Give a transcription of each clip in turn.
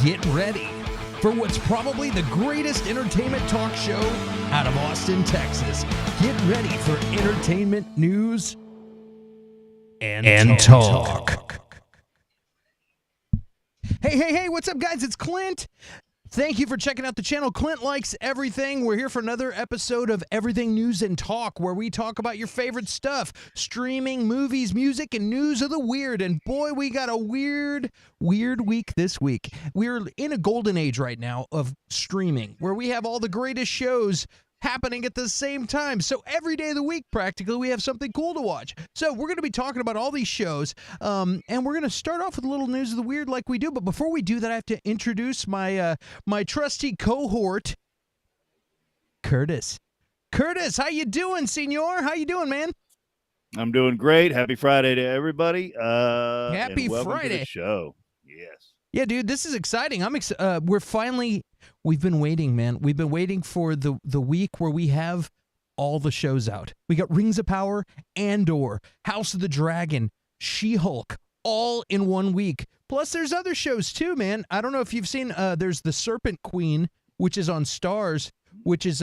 Get ready for what's probably the greatest entertainment talk show out of Austin, Texas. Get ready for entertainment news and talk. Hey, what's up, guys? It's Clint. Thank you for checking out the channel. Clint Likes Everything. We're here for another episode of Everything News and Talk, where we talk about your favorite stuff, streaming, movies, music, and news of the weird. And boy, we got a weird week this week. We're in a golden age right now of streaming, where we have all the greatest shows happening at the same time. So every day of the week, practically, we have something cool to watch. So we're going to be talking about all these shows, and we're going to start off with a little news of the weird like we do. But before we do that, I have to introduce my my trusty cohort, Curtis. Curtis, how you doing, senor? How you doing, man? I'm doing great. Happy Friday to everybody. Happy and welcome Friday to the show. Yes. Yeah, dude, this is exciting. We've been waiting, man. We've been waiting for the week where we have all the shows out. We got Rings of Power, Andor, House of the Dragon, She-Hulk, all in 1 week. Plus, there's other shows too, man. I don't know if you've seen, there's The Serpent Queen, which is on Starz, which is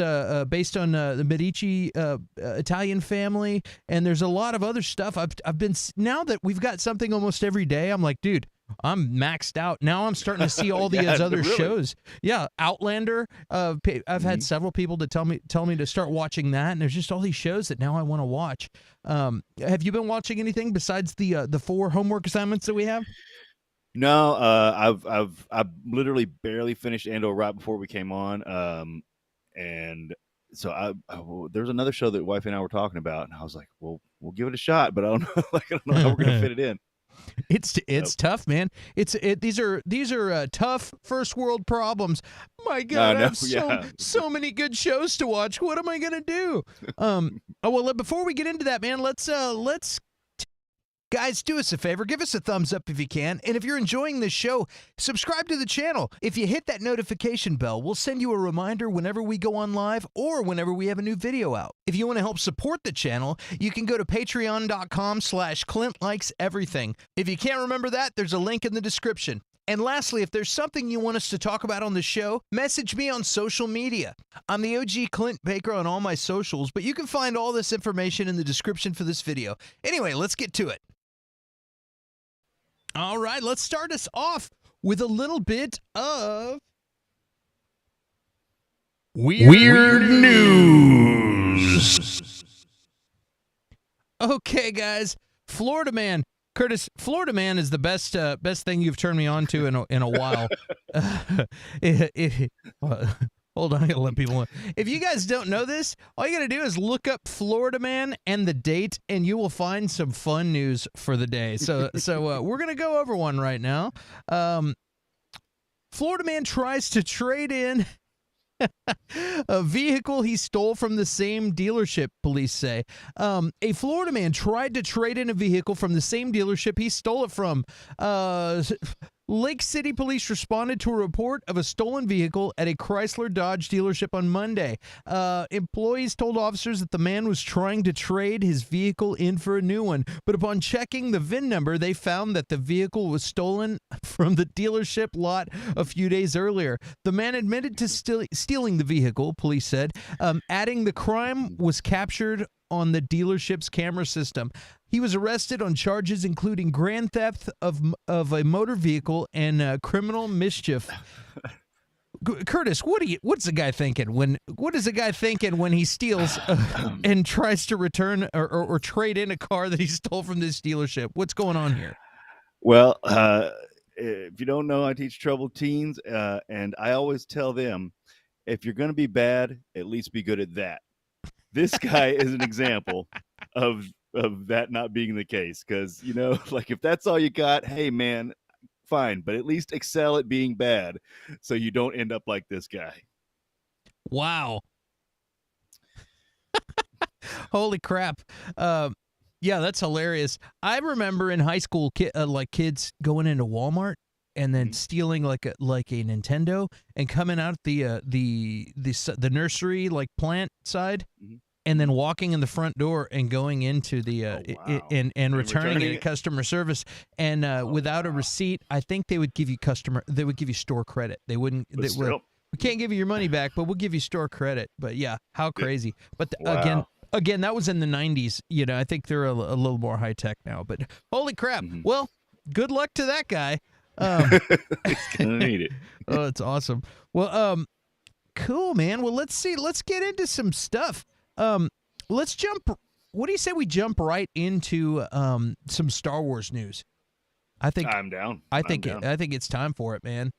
based on the Medici Italian family, and there's a lot of other stuff. I've been, now that we've got something almost every day, I'm like, dude, I'm maxed out. Now I'm starting to see all these other shows. Yeah, Outlander. I've had several people to tell me to start watching that, and there's just all these shows that now I want to watch. Have you been watching anything besides the 4 homework assignments that we have? No, I've literally barely finished Andor right before we came on, and so there's another show that wife and I were talking about, and I was like, well, we'll give it a shot, but I don't know, I don't know how we're gonna fit it in. It's tough, man. These are tough first world problems. My God, I have so many good shows to watch. What am I gonna do? Before we get into that, man, let's guys, do us a favor. Give us a thumbs up if you can. And if you're enjoying this show, subscribe to the channel. If you hit that notification bell, we'll send you a reminder whenever we go on live or whenever we have a new video out. If you want to help support the channel, you can go to patreon.com/ClintLikesEverything. If you can't remember that, there's a link in the description. And lastly, if there's something you want us to talk about on the show, message me on social media. I'm the OG Clint Baker on all my socials, but you can find all this information in the description for this video. Anyway, let's get to it. All right, let's start us off with a little bit of weird news. Okay, guys, Florida Man. Curtis, Florida Man is the best thing you've turned me on to in a while. Hold on, I gotta let people know. If you guys don't know this, all you gotta do is look up Florida Man and the date, and you will find some fun news for the day. So we're gonna go over one right now. Florida Man tries to trade in a vehicle he stole from the same dealership, police say. A Florida man tried to trade in a vehicle from the same dealership he stole it from. Lake City police responded to a report of a stolen vehicle at a Chrysler Dodge dealership on Monday. Employees told officers that the man was trying to trade his vehicle in for a new one, but upon checking the VIN number, they found that the vehicle was stolen from the dealership lot a few days earlier. The man admitted to stealing the vehicle, police said, adding the crime was captured on the dealership's camera system. He was arrested on charges including grand theft of a motor vehicle and criminal mischief. Curtis, what's the guy thinking when he steals and tries to return or trade in a car that he stole from this dealership? What's going on here? Well, if you don't know, I teach troubled teens, and I always tell them, if you're going to be bad, at least be good at that. This guy is an example of that not being the case, because, you know, like, if that's all you got, hey, man, fine, but at least excel at being bad so you don't end up like this guy. Wow. Holy crap. Yeah, that's hilarious. I remember in high school, kids going into Walmart and then stealing like a Nintendo and coming out the nursery, like, plant side and then walking in the front door and going into the wow. and returning it returning to it? customer service, and without a wow. receipt, I think they would give you store credit. They wouldn't. But still, We can't give you your money back, but we'll give you store credit. But yeah, how crazy. But wow. again, that was in the 90s. You know, I think they're a little more high tech now. But holy crap. Mhm. Well, good luck to that guy. He's gonna need it. Oh, it's awesome. Well, cool, man. Well, let's see. Let's get into some stuff. Let's jump. What do you say we jump right into some Star Wars news? I think I'm down. I think I'm down. I think it's time for it, man.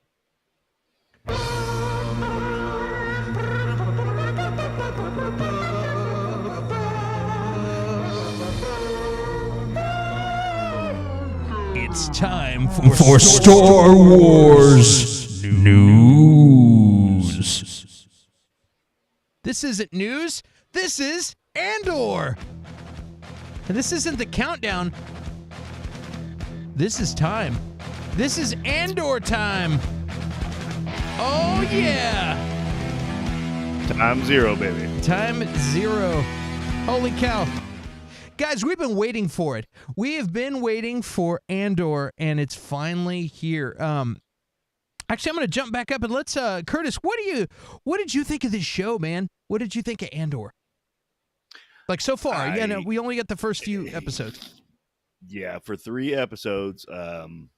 It's time for Star Wars news. This isn't news. This is Andor. And this isn't the countdown. This is time. This is Andor time. Oh, yeah. Time 0, baby. Time 0. Holy cow. Guys, we've been waiting for it. We have been waiting for Andor, and it's finally here. Actually, I'm going to jump back up and let's Curtis, what did you think of this show, man? What did you think of Andor? Like so far, we only got the first few episodes. Yeah, for 3 episodes, man,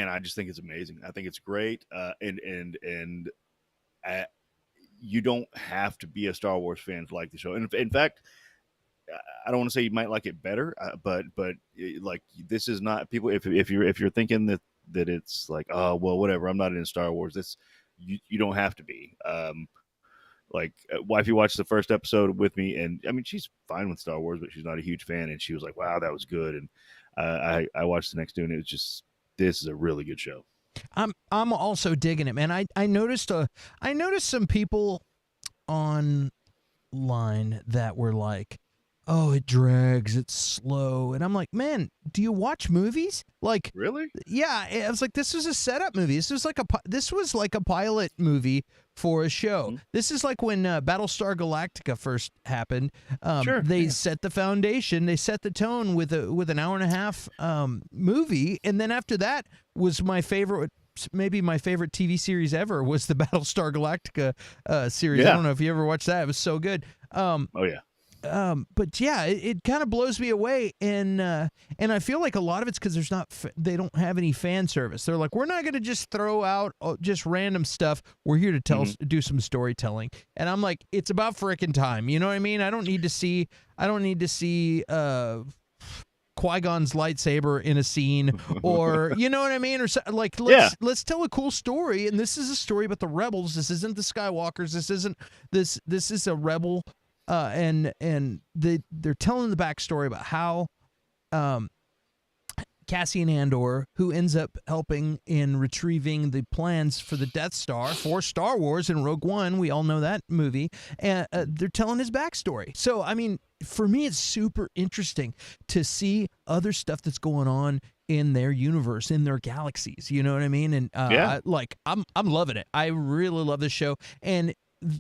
I just think it's amazing. I think it's great, and you don't have to be a Star Wars fan to like the show. And in fact, I don't want to say you might like it better, but like this is not people. If you're thinking that it's like, oh well, whatever, I'm not in Star Wars. This you don't have to be. Like wifey watched the first episode with me, and I mean she's fine with Star Wars, but she's not a huge fan, and she was like, wow, that was good. And I watched the next two, and it was just, this is a really good show. I'm also digging it, man. I noticed some people online that were like, oh, it drags, it's slow. And I'm like, man, do you watch movies? Like, really? Yeah, I was like, this was a setup movie. This was like a pilot movie for a show. Mm-hmm. This is like when Battlestar Galactica first happened. Sure, they set the foundation, they set the tone with an hour and a half movie, and then after that was maybe my favorite TV series ever was the Battlestar Galactica series. Yeah. I don't know if you ever watched that. It was so good. Oh yeah. But yeah, it kind of blows me away, and I feel like a lot of it's because they don't have any fan service. They're like, we're not going to just throw out just random stuff. We're here to do some storytelling, and I'm like, it's about frickin' time. You know what I mean? I don't need to see Qui-Gon's lightsaber in a scene, or you know what I mean, or like let's tell a cool story. And this is a story about the rebels. This isn't the Skywalkers. This is a rebel. And they're telling the backstory about how Cassian Andor, who ends up helping in retrieving the plans for the Death Star for Star Wars in Rogue One, we all know that movie, and they're telling his backstory. So, I mean, for me, it's super interesting to see other stuff that's going on in their universe, in their galaxies. You know what I mean? And I'm loving it. I really love this show, and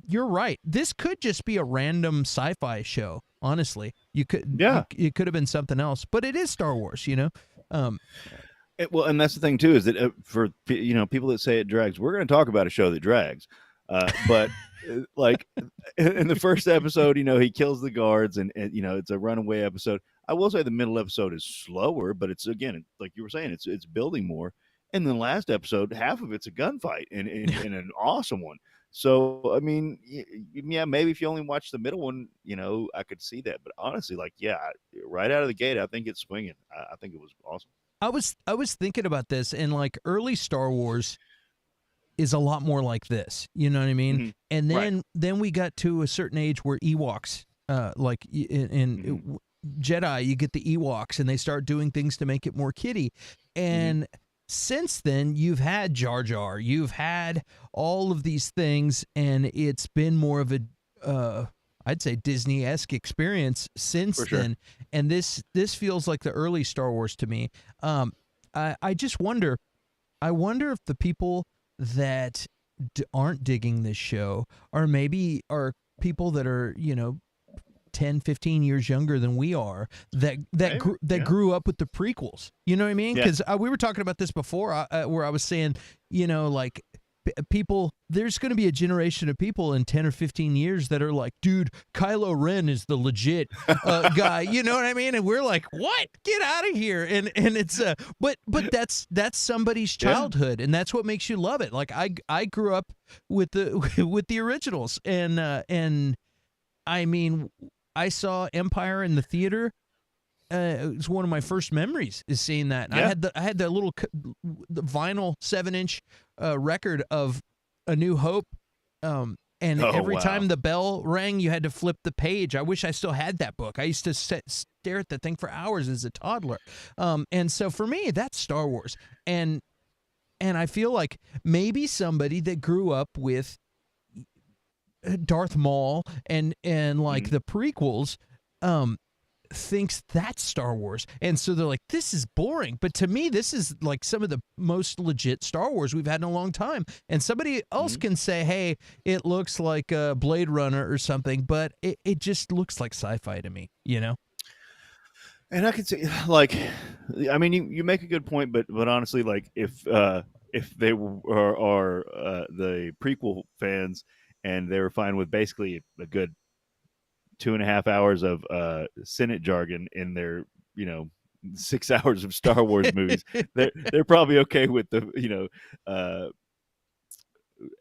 you're right. This could just be a random sci-fi show. Honestly, it could have been something else, but it is Star Wars, you know. Well, and that's the thing too, is that for people that say it drags, we're going to talk about a show that drags. But like in the first episode, he kills the guards, and it's a runaway episode. I will say the middle episode is slower, but it's, again, like you were saying, it's building more. And the last episode, half of it's a gunfight, and an awesome one. So, I mean, yeah, maybe if you only watch the middle one, I could see that. But honestly, like, yeah, right out of the gate, I think it's swinging. I think it was awesome. I was thinking about this, and like early Star Wars is a lot more like this. You know what I mean? Mm-hmm. And then we got to a certain age where Ewoks, like in Jedi, you get the Ewoks, and they start doing things to make it more kiddie. And since then, you've had Jar Jar, you've had all of these things, and it's been more of a, I'd say, Disney-esque experience since then. And this feels like the early Star Wars to me. I just wonder, if the people that aren't digging this show are people that are, 10, 15 years younger than we are that grew up with the prequels. You know what I mean? Yeah. Because we were talking about this before, where I was saying, like people, there's going to be a generation of people in 10 or 15 years that are like, dude, Kylo Ren is the legit guy. You know what I mean? And we're like, what? Get out of here. And it's but that's somebody's childhood, and that's what makes you love it. Like I grew up with the with the originals, and I mean, I saw Empire in the theater. It was one of my first memories is seeing that. And I had that little the vinyl 7-inch record of A New Hope, and every time the bell rang, you had to flip the page. I wish I still had that book. I used to stare at that thing for hours as a toddler. And so for me, that's Star Wars. And I feel like maybe somebody that grew up with Darth Maul and like the prequels thinks that's Star Wars, and so they're like, this is boring. But to me, this is like some of the most legit Star Wars we've had in a long time. And somebody else can say, hey, it looks like a Blade Runner or something, but it just looks like sci-fi to me, And I could say, like, I mean, you make a good point, but honestly, like, if they are the prequel fans and they were fine with basically a good 2.5 hours of Senate jargon in their 6 hours of Star Wars movies, they're probably okay with the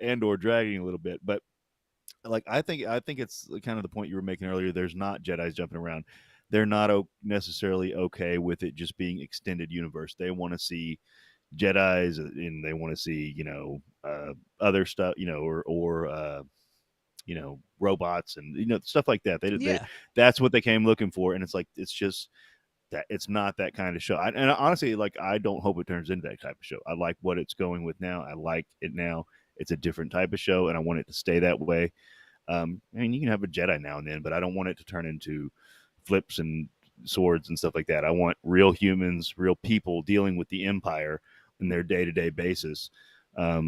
Andor dragging a little bit. But like I think it's kind of the point you were making earlier. There's not Jedis jumping around. They're not necessarily okay with it just being extended universe. They want to see Jedis, and they want to see other stuff, or robots and stuff like that. They that's what they came looking for, and it's like it's just that it's not that kind of show. And honestly, like, I don't hope it turns into that type of show. I like what it's going with now. I like it now. It's a different type of show, and I want it to stay that way. I mean, you can have a Jedi now and then, but I don't want it to turn into flips and swords and stuff like that. I want real humans, real people dealing with the Empire in their day-to-day basis. I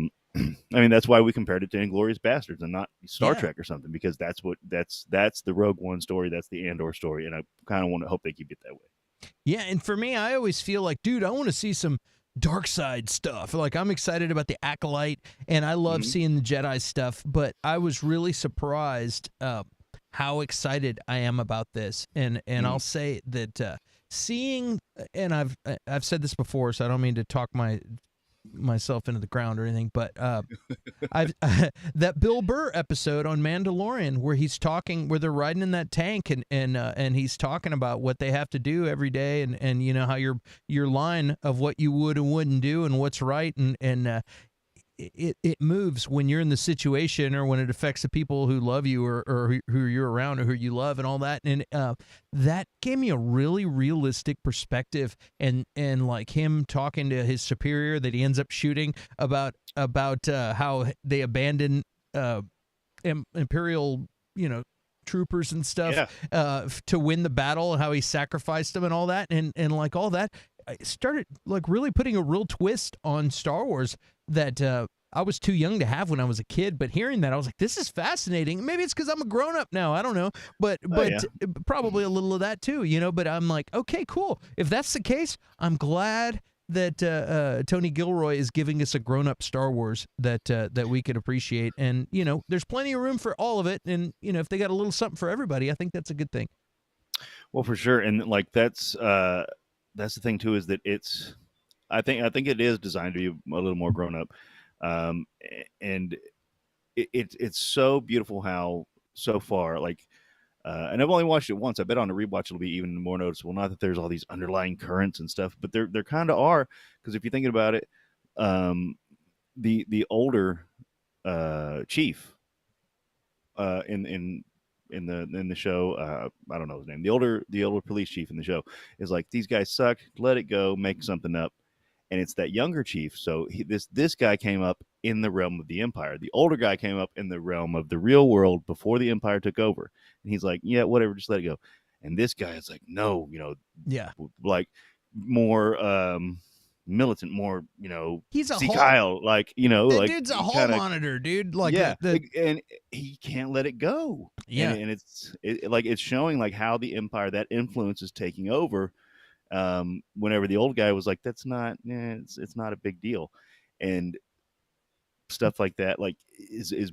mean, that's why we compared it to Inglourious Bastards and not Star Trek or something, because that's the Rogue One story, that's the Andor story, and I kind of want to hope they keep it that way. Yeah, and for me, I always feel like, dude, I want to see some dark side stuff. Like, I'm excited about the Acolyte, and I love seeing the Jedi stuff, but I was really surprised how excited I am about this. And I'll say that seeing, and I've said this before, so I don't mean to talk myself into the ground or anything, but I've that Bill Burr episode on Mandalorian where he's talking, where they're riding in that tank and he's talking about what they have to do every day, and how your line of what you would and wouldn't do and what's right, and it moves when you're in the situation, or when it affects the people who love you, or who you're around, or who you love, and all that. And that gave me a really realistic perspective, and like him talking to his superior that he ends up shooting about how they abandoned Imperial troopers and stuff to win the battle, and how he sacrificed them and all that, and like all that. I started like really putting a real twist on Star Wars that I was too young to have when I was a kid. But hearing that, I was like, this is fascinating. Maybe it's because I'm a grown up now. I don't know. But probably a little of that too, But I'm like, okay, cool. If that's the case, I'm glad that Tony Gilroy is giving us a grown up Star Wars that we could appreciate. And, there's plenty of room for all of it. And, if they got a little something for everybody, I think that's a good thing. Well, for sure. And like that's the thing too, is that I think it is designed to be a little more grown up, and it's so beautiful how so far, like, and I've only watched it once. I bet on a rewatch it'll be even more noticeable. Not that there's all these underlying currents and stuff, but there kind of are, because if you're thinking about it, the older chief in the show, I don't know his name. The older police chief in the show is like, these guys suck. Let it go. Make something up. And it's that younger chief. So this guy came up in the realm of the Empire. The older guy came up in the realm of the real world before the Empire took over. And he's like, yeah, whatever, just let it go. And this guy is like, no, like more militant, more, he's a see hall, Kyle, like, the like, dude's a hall monitor, dude. Like, and he can't let it go. Yeah. and it's showing like how the empire, that influence is taking over. Whenever the old guy was like, that's not, it's not a big deal, and stuff like that, like is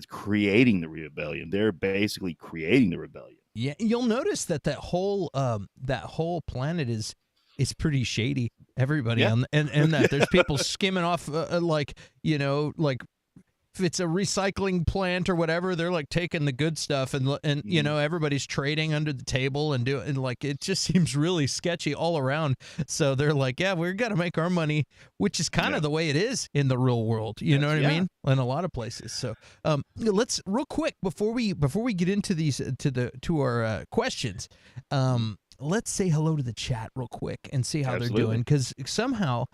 creating the rebellion. They're basically creating the rebellion. Yeah, you'll notice that that whole planet is pretty shady. Everybody Yeah. on and that there's people skimming off like like if it's a recycling plant or whatever, they're like taking the good stuff and everybody's trading under the table and doing, and like it just seems really sketchy all around. So they're like, yeah, we're gonna make our money, which is kind of the way it is in the real world. You know what I mean? In a lot of places. So let's real quick before we get into these to our questions. Let's say hello to the chat real quick and see how they're doing, because somehow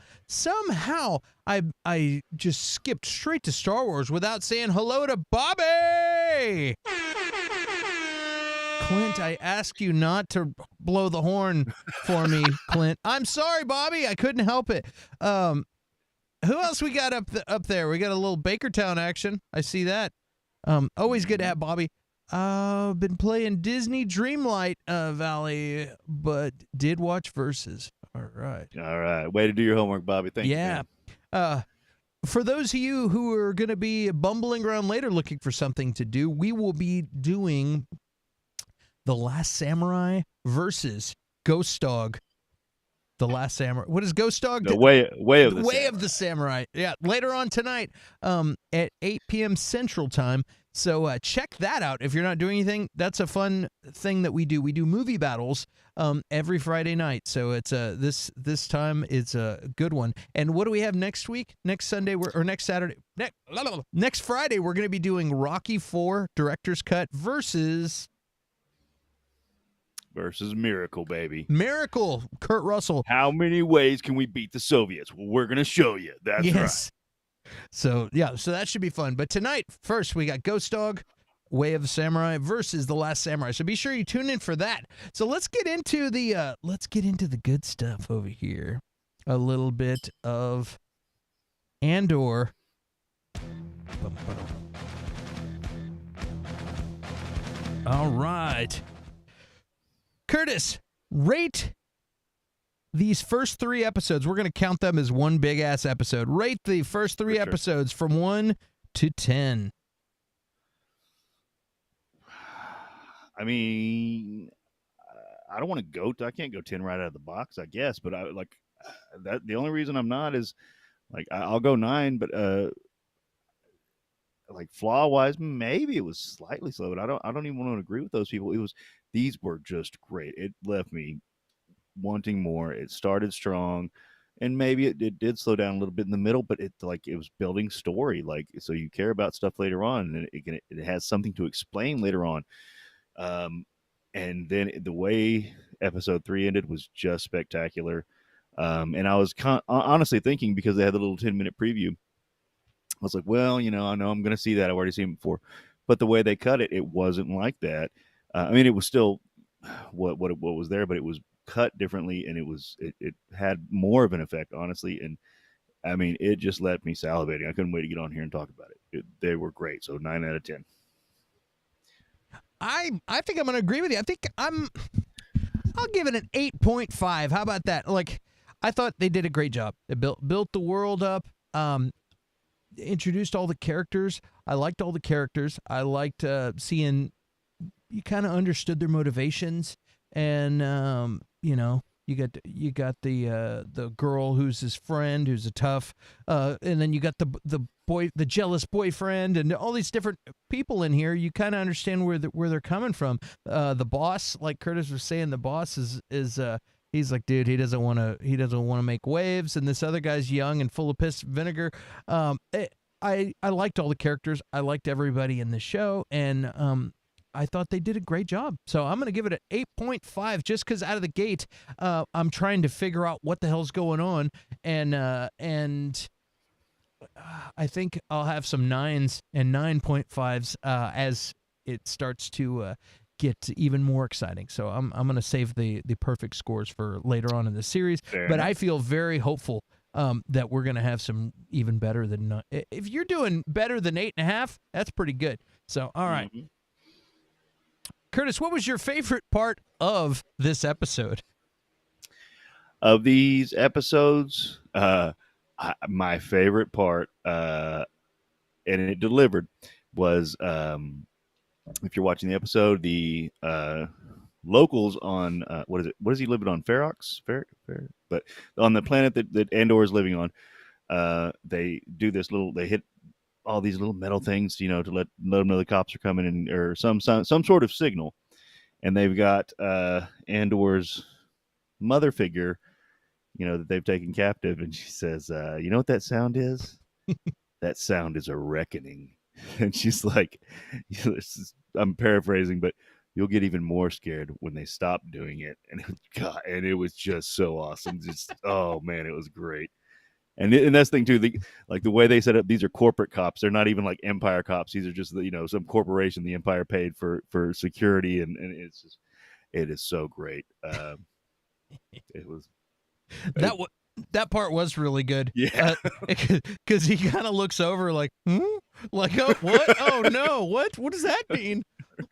I just skipped straight to Star Wars without saying hello to Bobby. Clint, I asked you not to blow the horn for me, Clint. I'm sorry, Bobby. I couldn't help it. Who else we got up there? We got a little Bakertown action. I see that. Always good to have Bobby. Been playing Disney Dreamlight Valley, but did watch Versus. All right. Way to do your homework, Bobby. Thank you. Yeah. For those of you who are going to be bumbling around later looking for something to do, we will be doing The Last Samurai versus Ghost Dog. The Last Samurai. What is Ghost Dog? The way of the Samurai. Yeah, later on tonight at 8 p.m. Central Time. So check that out if you're not doing anything. That's a fun thing that we do. We do movie battles every Friday night. So it's this time it's a good one. And what do we have next week? Next Sunday or next Saturday? Next Friday we're going to be doing Rocky IV Director's Cut versus Miracle, baby. Miracle, Kurt Russell. How many ways can we beat the Soviets? Well, we're going to show you. That's right. So that should be fun. But tonight, first, we got Ghost Dog, Way of the Samurai versus The Last Samurai. So be sure you tune in for that. So let's get into the good stuff over here. A little bit of Andor. All right. Curtis, rate these first 3 episodes. We're going to count them as one big-ass episode. Rate the first 3 episodes from 1 to 10. I mean, I don't want to go. I can't go 10 right out of the box, I guess. But I like that. The only reason I'm not is like I'll go 9. But like flaw-wise, maybe it was slightly slow. But I don't even want to agree with those people. These were just great. It left me wanting more. It started strong, and maybe it did slow down a little bit in the middle, but it was building story, like, so you care about stuff later on, and it has something to explain later on. And then the way episode 3 ended was just spectacular. And I was honestly thinking, because they had the little 10-minute preview, I was like, well, I know I'm going to see that. I've already seen it before. But the way they cut it, it wasn't like that. I mean, it was still what was there, but it was cut differently, and it had more of an effect, honestly. And I mean, it just left me salivating. I couldn't wait to get on here and talk about it. They were great. So 9 out of 10. I think I'm going to agree with you. I think I'll give it an 8.5. How about that? Like, I thought they did a great job. They built the world up, introduced all the characters. I liked all the characters. I liked seeing, you kind of understood their motivations, and you got the girl who's his friend, who's a tough, and then you got the jealous boyfriend, and all these different people in here. You kind of understand where they're coming from. The boss, like Curtis was saying, the boss is he's like, dude, he doesn't want to make waves, and this other guy's young and full of piss vinegar. I liked all the characters. I liked everybody in the show, and I thought they did a great job. So I'm going to give it an 8.5 just because out of the gate, I'm trying to figure out what the hell's going on. And I think I'll have some 9s and 9.5s as it starts to get even more exciting. So I'm going to save the perfect scores for later on in the series. Fair but enough. I feel very hopeful that we're going to have some even better than... if you're doing better than 8.5, that's pretty good. So, all right. Mm-hmm. Curtis, what was your favorite part of this episode? Of these episodes, my favorite part, and it delivered, was if you're watching the episode, the locals on what is it? What is he living on? Ferox, but on the planet that Andor is living on, they do this little. They hit all these little metal things, to let them know the cops are coming, and or some sort of signal, and they've got Andor's mother figure, that they've taken captive, and she says, "You know what that sound is? That sound is a reckoning." And she's like, I'm paraphrasing, but you'll get even more scared when they stop doing it. And God, and it was just so awesome. Just oh man, it was great. And that's the thing too. The way they set up, these are corporate cops. They're not even like Empire cops. These are just some corporation the Empire paid for security, and it is so great. It was that part was really good. Yeah. Because he kind of looks over like, like, oh, what? Oh no, what does that mean?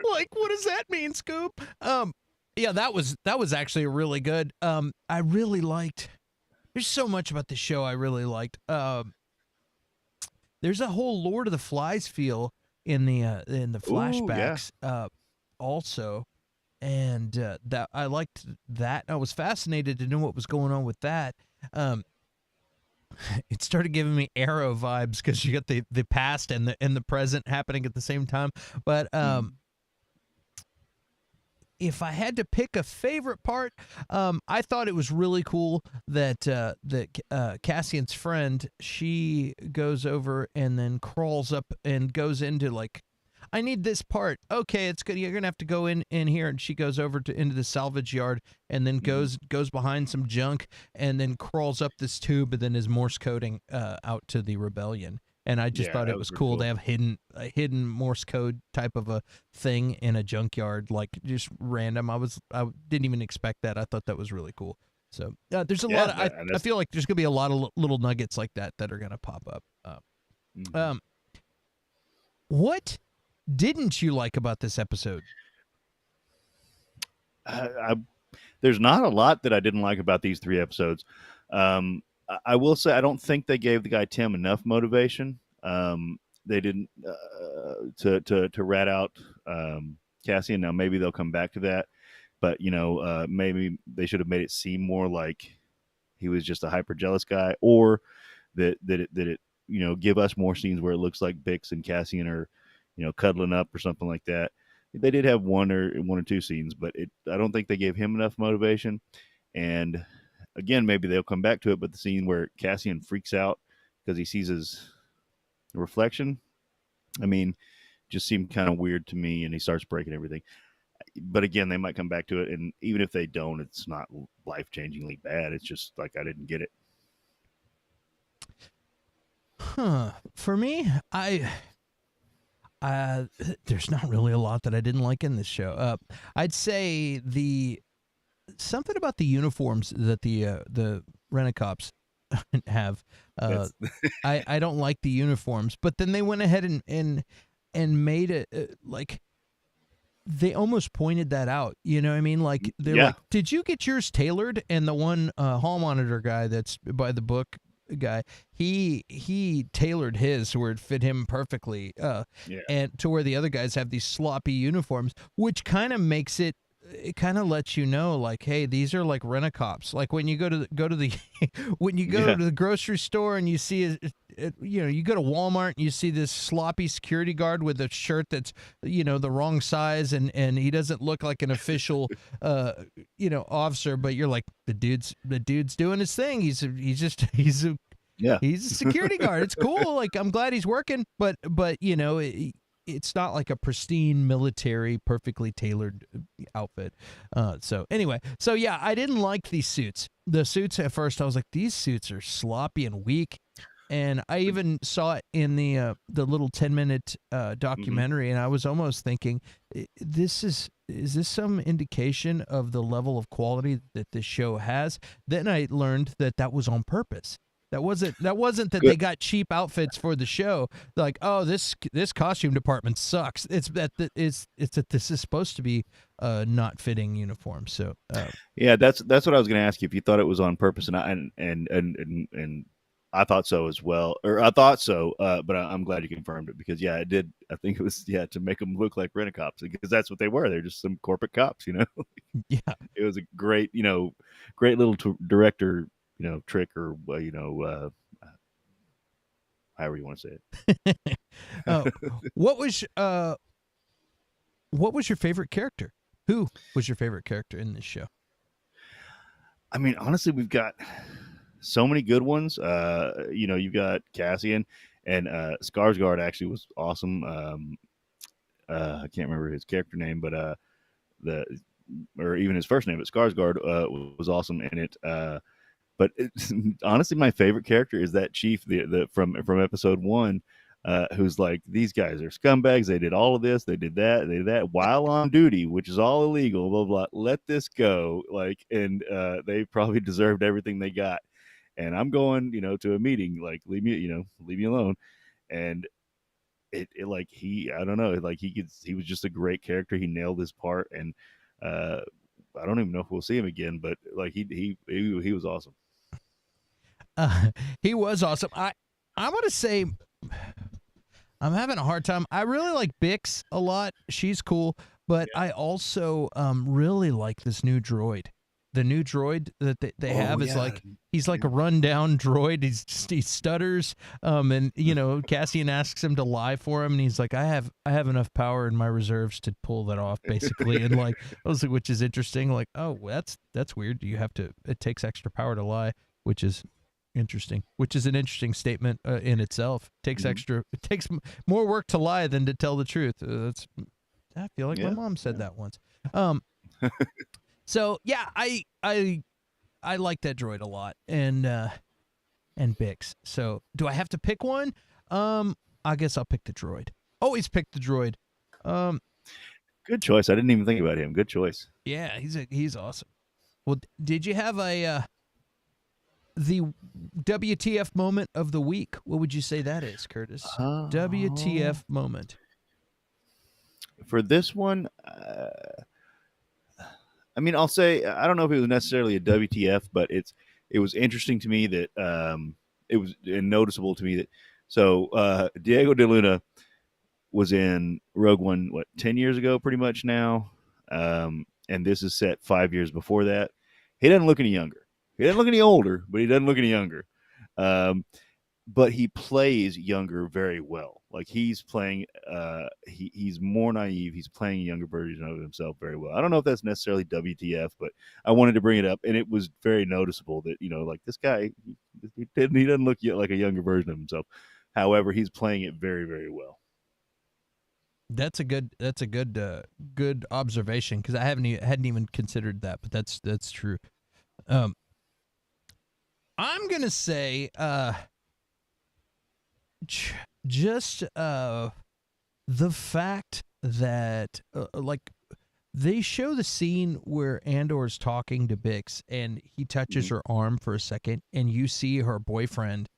Like, what does that mean, Scoop? Yeah, that was actually really good. I really liked. There's so much about the show I really liked. There's a whole Lord of the Flies feel in the flashbacks. Also. And that I liked that. I was fascinated to know what was going on with that. It started giving me Arrow vibes because you got the past and the present happening at the same time. But if I had to pick a favorite part, I thought it was really cool that Cassian's friend, she goes over and then crawls up and goes into like, I need this part. Okay, it's good. You're gonna have to go in here, and she goes over into the salvage yard, and then goes behind some junk, and then crawls up this tube, and then is Morse coding out to the rebellion. And I just thought it was cool to have a hidden Morse code type of a thing in a junkyard, like just random. I didn't even expect that. I thought that was really cool. So there's a lot. I feel like there's gonna be a lot of little nuggets like that are gonna pop up. What didn't you like about this episode? There's not a lot that I didn't like about these 3 episodes. I will say I don't think they gave the guy Tim enough motivation. They didn't to rat out Cassian. Now maybe they'll come back to that, but maybe they should have made it seem more like he was just a hyper jealous guy, or that it give us more scenes where it looks like Bix and Cassian are cuddling up or something like that. They did have one or two scenes, but I don't think they gave him enough motivation. And again, maybe they'll come back to it, but the scene where Cassian freaks out because he sees his reflection, just seemed kind of weird to me, and he starts breaking everything. But again, they might come back to it, and even if they don't, it's not life-changingly bad. It's just like I didn't get it. For me, there's not really a lot that I didn't like in this show. I'd say something about the uniforms that the Rent-A-Cops have. I don't like the uniforms, but then they went ahead and made it like they almost pointed that out. You know what I mean? Like they're like, did you get yours tailored? And the one hall monitor guy that's by the book guy, he tailored his where it fit him perfectly, and to where the other guys have these sloppy uniforms, which kind of makes it kind of lets you know, like, hey, these are like Rent-A-Cops. Like when you go to the when you go to the grocery store and you see you go to Walmart and you see this sloppy security guard with a shirt that's the wrong size, and he doesn't look like an official officer, but you're like, the dude's doing his thing. He's a security guard. It's cool. Like, I'm glad he's working, but it's not like a pristine military, perfectly tailored outfit. So anyway, I didn't like these suits. The suits at first, I was like, these suits are sloppy and weak. And I even saw it in the little 10-minute documentary, and I was almost thinking, is this some indication of the level of quality that this show has? Then I learned that was on purpose. That wasn't that Good. they got cheap outfits for the show. They're like, oh, this costume department sucks. It's that this is supposed to be not fitting uniform. So Yeah, that's what I was going to ask you if you thought it was on purpose, and I thought so as well, or I thought so, but I'm glad you confirmed it because yeah, it did. I think it was to make them look like rent-a-cops because that's what they were. They're just some corporate cops, yeah. It was a great, great little director, trick or however you want to say it. uh, what was your favorite character? Who was your favorite character in this show? I mean, honestly, we've got so many good ones. You've got Cassian and Skarsgård actually was awesome. I can't remember his character name, but or even his first name, but Skarsgård was awesome in it. But honestly, my favorite character is that chief the from episode 1. Who's like, these guys are scumbags. They did all of this. They did that while on duty, which is all illegal. Blah blah. Let this go. And they probably deserved everything they got. And I'm going, to a meeting. Like, leave me alone. And it like I don't know. Like he was just a great character. He nailed his part. And I don't even know if we'll see him again. But like he was awesome. He was awesome. I want to say. I'm having a hard time. I really like Bix a lot. She's cool, but I also really like this new droid. The new droid that they have is like he's like a rundown droid. He stutters, and Cassian asks him to lie for him, and he's like, I have enough power in my reserves to pull that off, basically. And like I was like, which is interesting. Like, oh, that's weird. It takes extra power to lie, which is interesting, which is an interesting statement in itself. It takes more work to lie than to tell the truth. I feel like my mom said that once. So yeah, I like that droid a lot, and Bix. So do I have to pick one? I guess I'll pick the droid. Always pick the droid. Good choice. I didn't even think about him. Good choice. Yeah, he's awesome. Well, did you have the WTF moment of the week? What would you say that is, Curtis? WTF moment. For this one, I mean, I'll say I don't know if it was necessarily a WTF, but it was interesting to me that it was noticeable to me that Diego de Luna was in Rogue One 10 years ago, pretty much now, and this is set 5 years before that. He doesn't look any younger. He doesn't look any older, but he doesn't look any younger. But he plays younger very well. Like he's playing, he's more naive. He's playing a younger version of himself very well. I don't know if that's necessarily WTF, but I wanted to bring it up, and it was very noticeable that like this guy, he doesn't look like a younger version of himself. However, he's playing it very, very well. That's a good observation because I hadn't even considered that, but that's true. I'm gonna say just the fact that like they show the scene where Andor's talking to Bix and he touches her arm for a second, and you see her boyfriend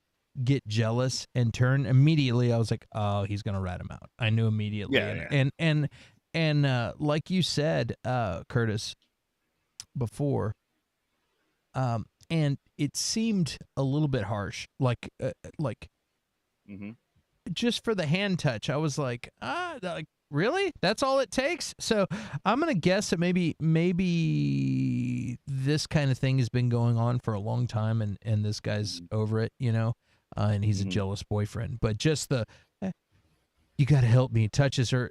get jealous and turn immediately. I was like, oh, he's gonna rat him out. I knew immediately. And like you said, Curtis, before, and it seemed a little bit harsh, like just for the hand touch. I was like, like really? That's all it takes? So I'm gonna guess that maybe this kind of thing has been going on for a long time, and this guy's over it, and he's a jealous boyfriend. But just the you got to help me, touches her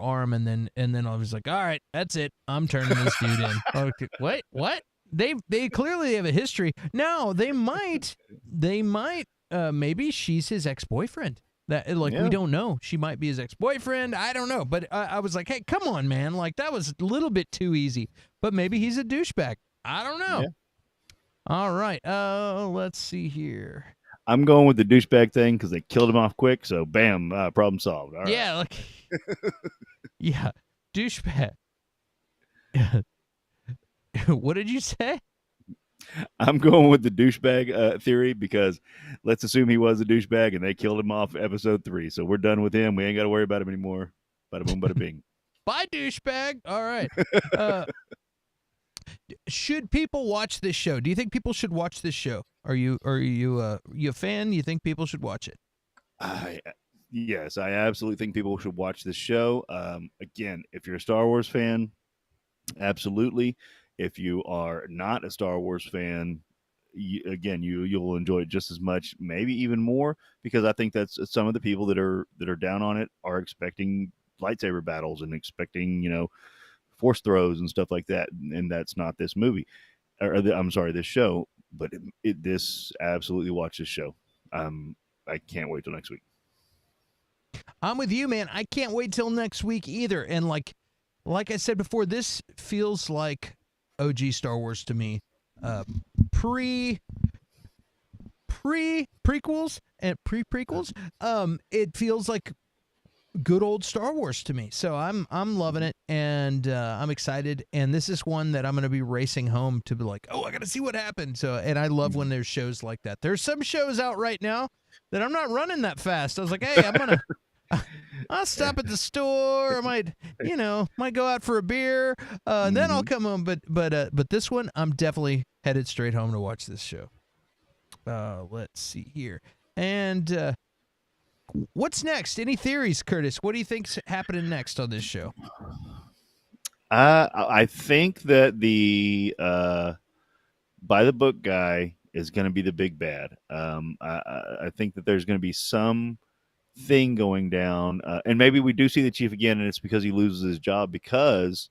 arm, and then I was like, all right, that's it. I'm turning this dude in. Okay, wait, what? They clearly have a history. Now they might maybe she's his ex-boyfriend. That we don't know. She might be his ex-boyfriend. I don't know. But I was like, hey, come on, man. Like that was a little bit too easy. But maybe he's a douchebag. I don't know. Yeah. All right. Let's see here. I'm going with the douchebag thing because they killed him off quick. So bam, problem solved. All right. Yeah. Yeah. Douchebag. What did you say? I'm going with the douchebag theory because let's assume he was a douchebag and they killed him off episode 3. So we're done with him. We ain't got to worry about him anymore. Bada boom, bada bing. Bye, douchebag. All right. Should people watch this show? Do you think people should watch this show? Are you a fan? You think people should watch it? Yes, I absolutely think people should watch this show. Again, if you're a Star Wars fan, absolutely. If you are not a Star Wars fan, you'll enjoy it just as much, maybe even more, because I think that's some of the people that are down on it are expecting lightsaber battles and expecting force throws and stuff like that, and that's not this movie, I'm sorry, this show. But this absolutely watch this show. I can't wait till next week. I'm with you, man. I can't wait till next week either. And like I said before, this feels like OG Star Wars to me. Prequels and pre-prequels. It feels like good old Star Wars to me. So I'm loving it, and I'm excited. And this is one that I'm going to be racing home to be like, oh, I got to see what happened. So, and I love when there's shows like that. There's some shows out right now that I'm not running that fast. I was like, hey, I'll stop at the store. I might go out for a beer. Then I'll come home. But this one, I'm definitely headed straight home to watch this show. Let's see here. And what's next? Any theories, Curtis? What do you think's happening next on this show? I think that the by the book guy is going to be the big bad. I think that there's going to be some thing going down, and maybe we do see the chief again, and it's because he loses his job because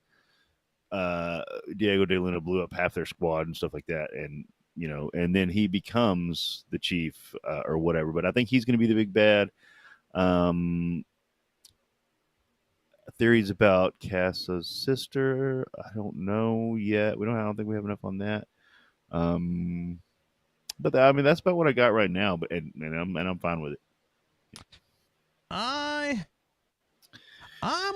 Diego de Luna blew up half their squad and stuff like that, and and then he becomes the chief or whatever. But I think he's going to be the big bad. Theories about Cass's sister, I don't know yet. I don't think we have enough on that. But that's about what I got right now. But and I'm fine with it. I'm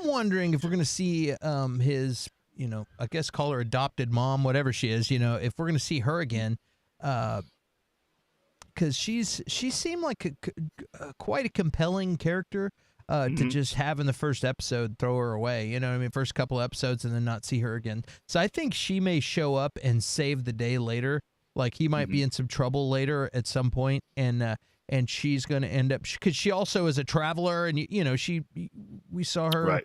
wondering if we're going to see his, I guess call her adopted mom, whatever she is, if we're going to see her again, because she seemed like quite a compelling character to just have in the first episode, throw her away, first couple episodes and then not see her again. So I think she may show up and save the day later. Like he might be in some trouble later at some point, and she's going to end up, because she also is a traveler, and we saw her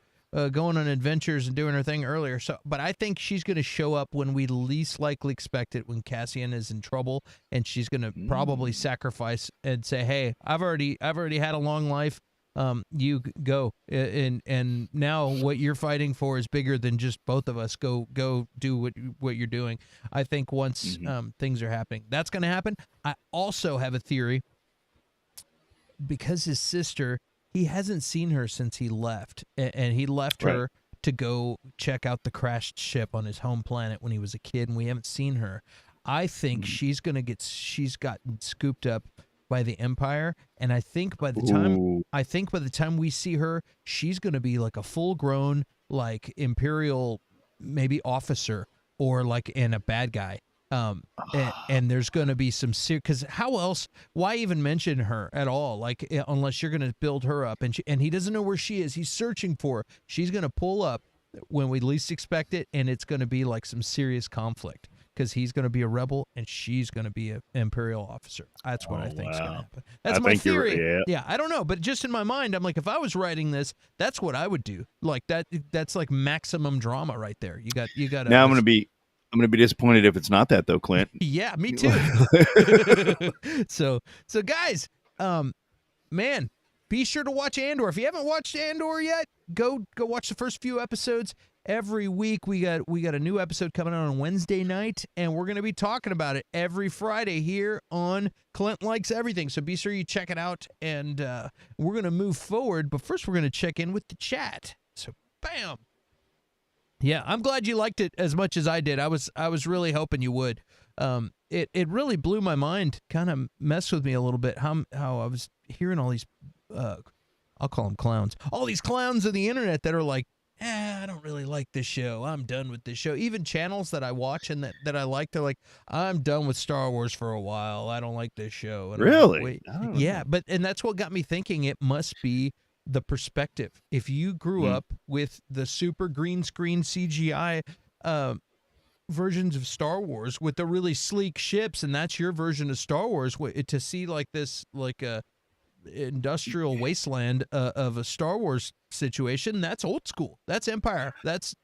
going on adventures and doing her thing earlier. So, but I think she's going to show up when we least likely expect it, when Cassian is in trouble, and she's going to probably sacrifice and say, "Hey, I've already had a long life. You go, and now what you're fighting for is bigger than just both of us. Go do what you're doing." I think once things are happening, that's going to happen. I also have a theory, because his sister, he hasn't seen her since he left, and he left her to go check out the crashed ship on his home planet when he was a kid, and we haven't seen her. I think she's gotten scooped up by the Empire, and I think by the time we see her, she's going to be like a full-grown, like Imperial maybe officer, or like in a bad guy. And there's going to be some because how else? Why even mention her at all? Like unless you're going to build her up, and he doesn't know where she is. He's searching for her. She's going to pull up when we least expect it, and it's going to be like some serious conflict, because he's going to be a rebel and she's going to be an Imperial officer. That's what I think is going to happen. That's my theory. Yeah, I don't know, but just in my mind, I'm like, if I was writing this, that's what I would do. Like that's like maximum drama right there. You got. Now I'm going to be disappointed if it's not that, though, Clint. Yeah, me too. So guys, man, be sure to watch Andor. If you haven't watched Andor yet, go watch the first few episodes. Every week we got a new episode coming out on Wednesday night, and we're going to be talking about it every Friday here on Clint Likes Everything. So be sure you check it out, and we're going to move forward. But first, we're going to check in with the chat. So, bam. Yeah, I'm glad you liked it as much as I did. I was really hoping you would. It really blew my mind, kind of messed with me a little bit, how I was hearing all these, I'll call them clowns, all these clowns on the internet that are like, I I don't really like this show. I'm done with this show. Even channels that I watch and that I like, they're like, I'm done with Star Wars for a while. I don't like this show. And I'm like, Really? wait, I don't yeah, know. and that's what got me thinking. It must be the perspective. If you grew Mm. up with the super green screen CGI versions of Star Wars with the really sleek ships, and that's your version of Star Wars, to see like this, like a industrial wasteland of a Star Wars situation, that's old school. That's Empire. That's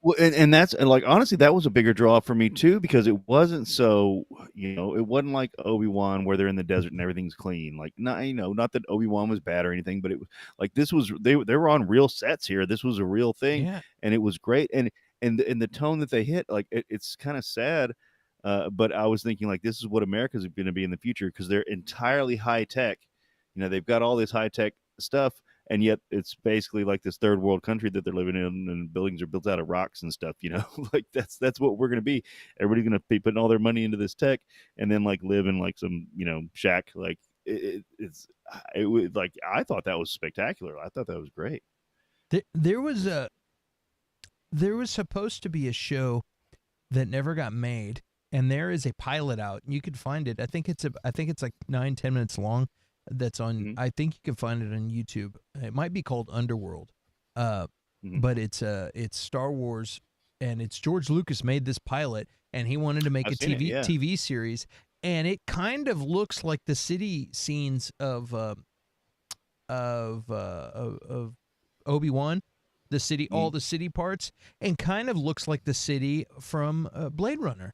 Well, and that's and like honestly, that was a bigger draw for me too because it wasn't so it wasn't like Obi-Wan where they're in the desert and everything's clean. Like not not that Obi-Wan was bad or anything, but it was like this was they were on real sets here. This was a real thing, yeah. and it was great. And the tone that they hit, like it's kind of sad. But I was thinking like this is what America's going to be in the future because they're entirely high tech. They've got all this high tech stuff, and yet it's basically like this third world country that they're living in, and buildings are built out of rocks and stuff. Like that's what we're going to be. Everybody's going to be putting all their money into this tech, and then like live in like some shack. Like it was like I thought that was spectacular. I thought that was great. There was supposed to be a show that never got made, and there is a pilot out. You could find it. I think it's like 9-10 minutes long. That's on. Mm-hmm. I think you can find it on YouTube. It might be called Underworld, Mm-hmm. but it's Star Wars, and it's George Lucas made this pilot, and he wanted to make I've a seen it, yeah. TV series, and it kind of looks like the city scenes of Obi-Wan, the city, all the city parts, and kind of looks like the city from Blade Runner.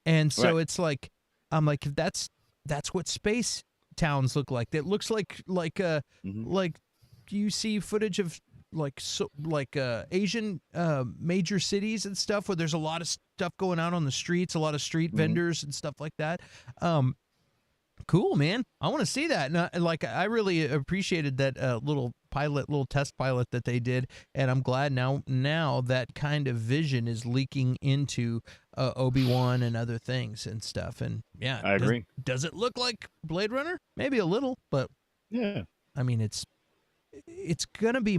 And so Right. it's like, I'm like, that's what space towns look like. That looks like like you see footage of Asian major cities and stuff where there's a lot of stuff going out on the streets, a lot of street vendors and stuff like that. Cool, man. I want to see that. And I really appreciated that little test pilot that they did, and I'm glad now that kind of vision is leaking into Obi-Wan and other things and stuff. And yeah, I agree. Does it look like Blade Runner? Maybe a little, but Yeah. I mean, it's gonna be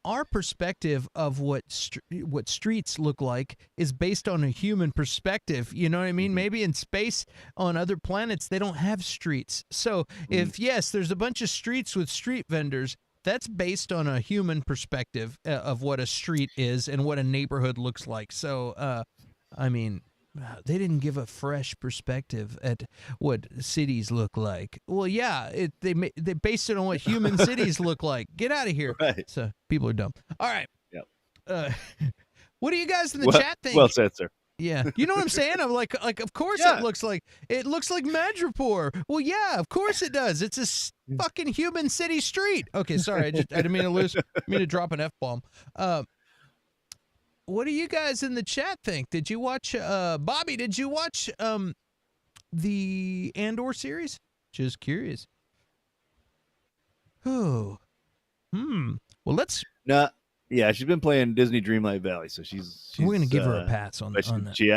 our perspective of what streets look like is based on a human perspective. You know what I mean? Maybe in space on other planets they don't have streets. So if yes, there's a bunch of streets with street vendors, that's based on a human perspective of what a street is and what a neighborhood looks like. So I mean, they didn't give a fresh perspective at what cities look like. Well, yeah, they based it on what human cities look like. Get out of here. Right. So people are dumb. All right. Yep. What do you guys in the chat think? Well said, sir. Yeah, you know what I'm saying? I'm like, of course Yeah. it looks like Madripoor. Well, yeah, of course it does. It's a fucking human city street. Okay, sorry, I didn't mean to drop an F-bomb. What do you guys in the chat think? Did you watch Bobby? Did you watch the Andor series? Just curious. Oh, well, let's. No, yeah, she's been playing Disney Dreamlight Valley, so she's we're gonna give her a pass on that. She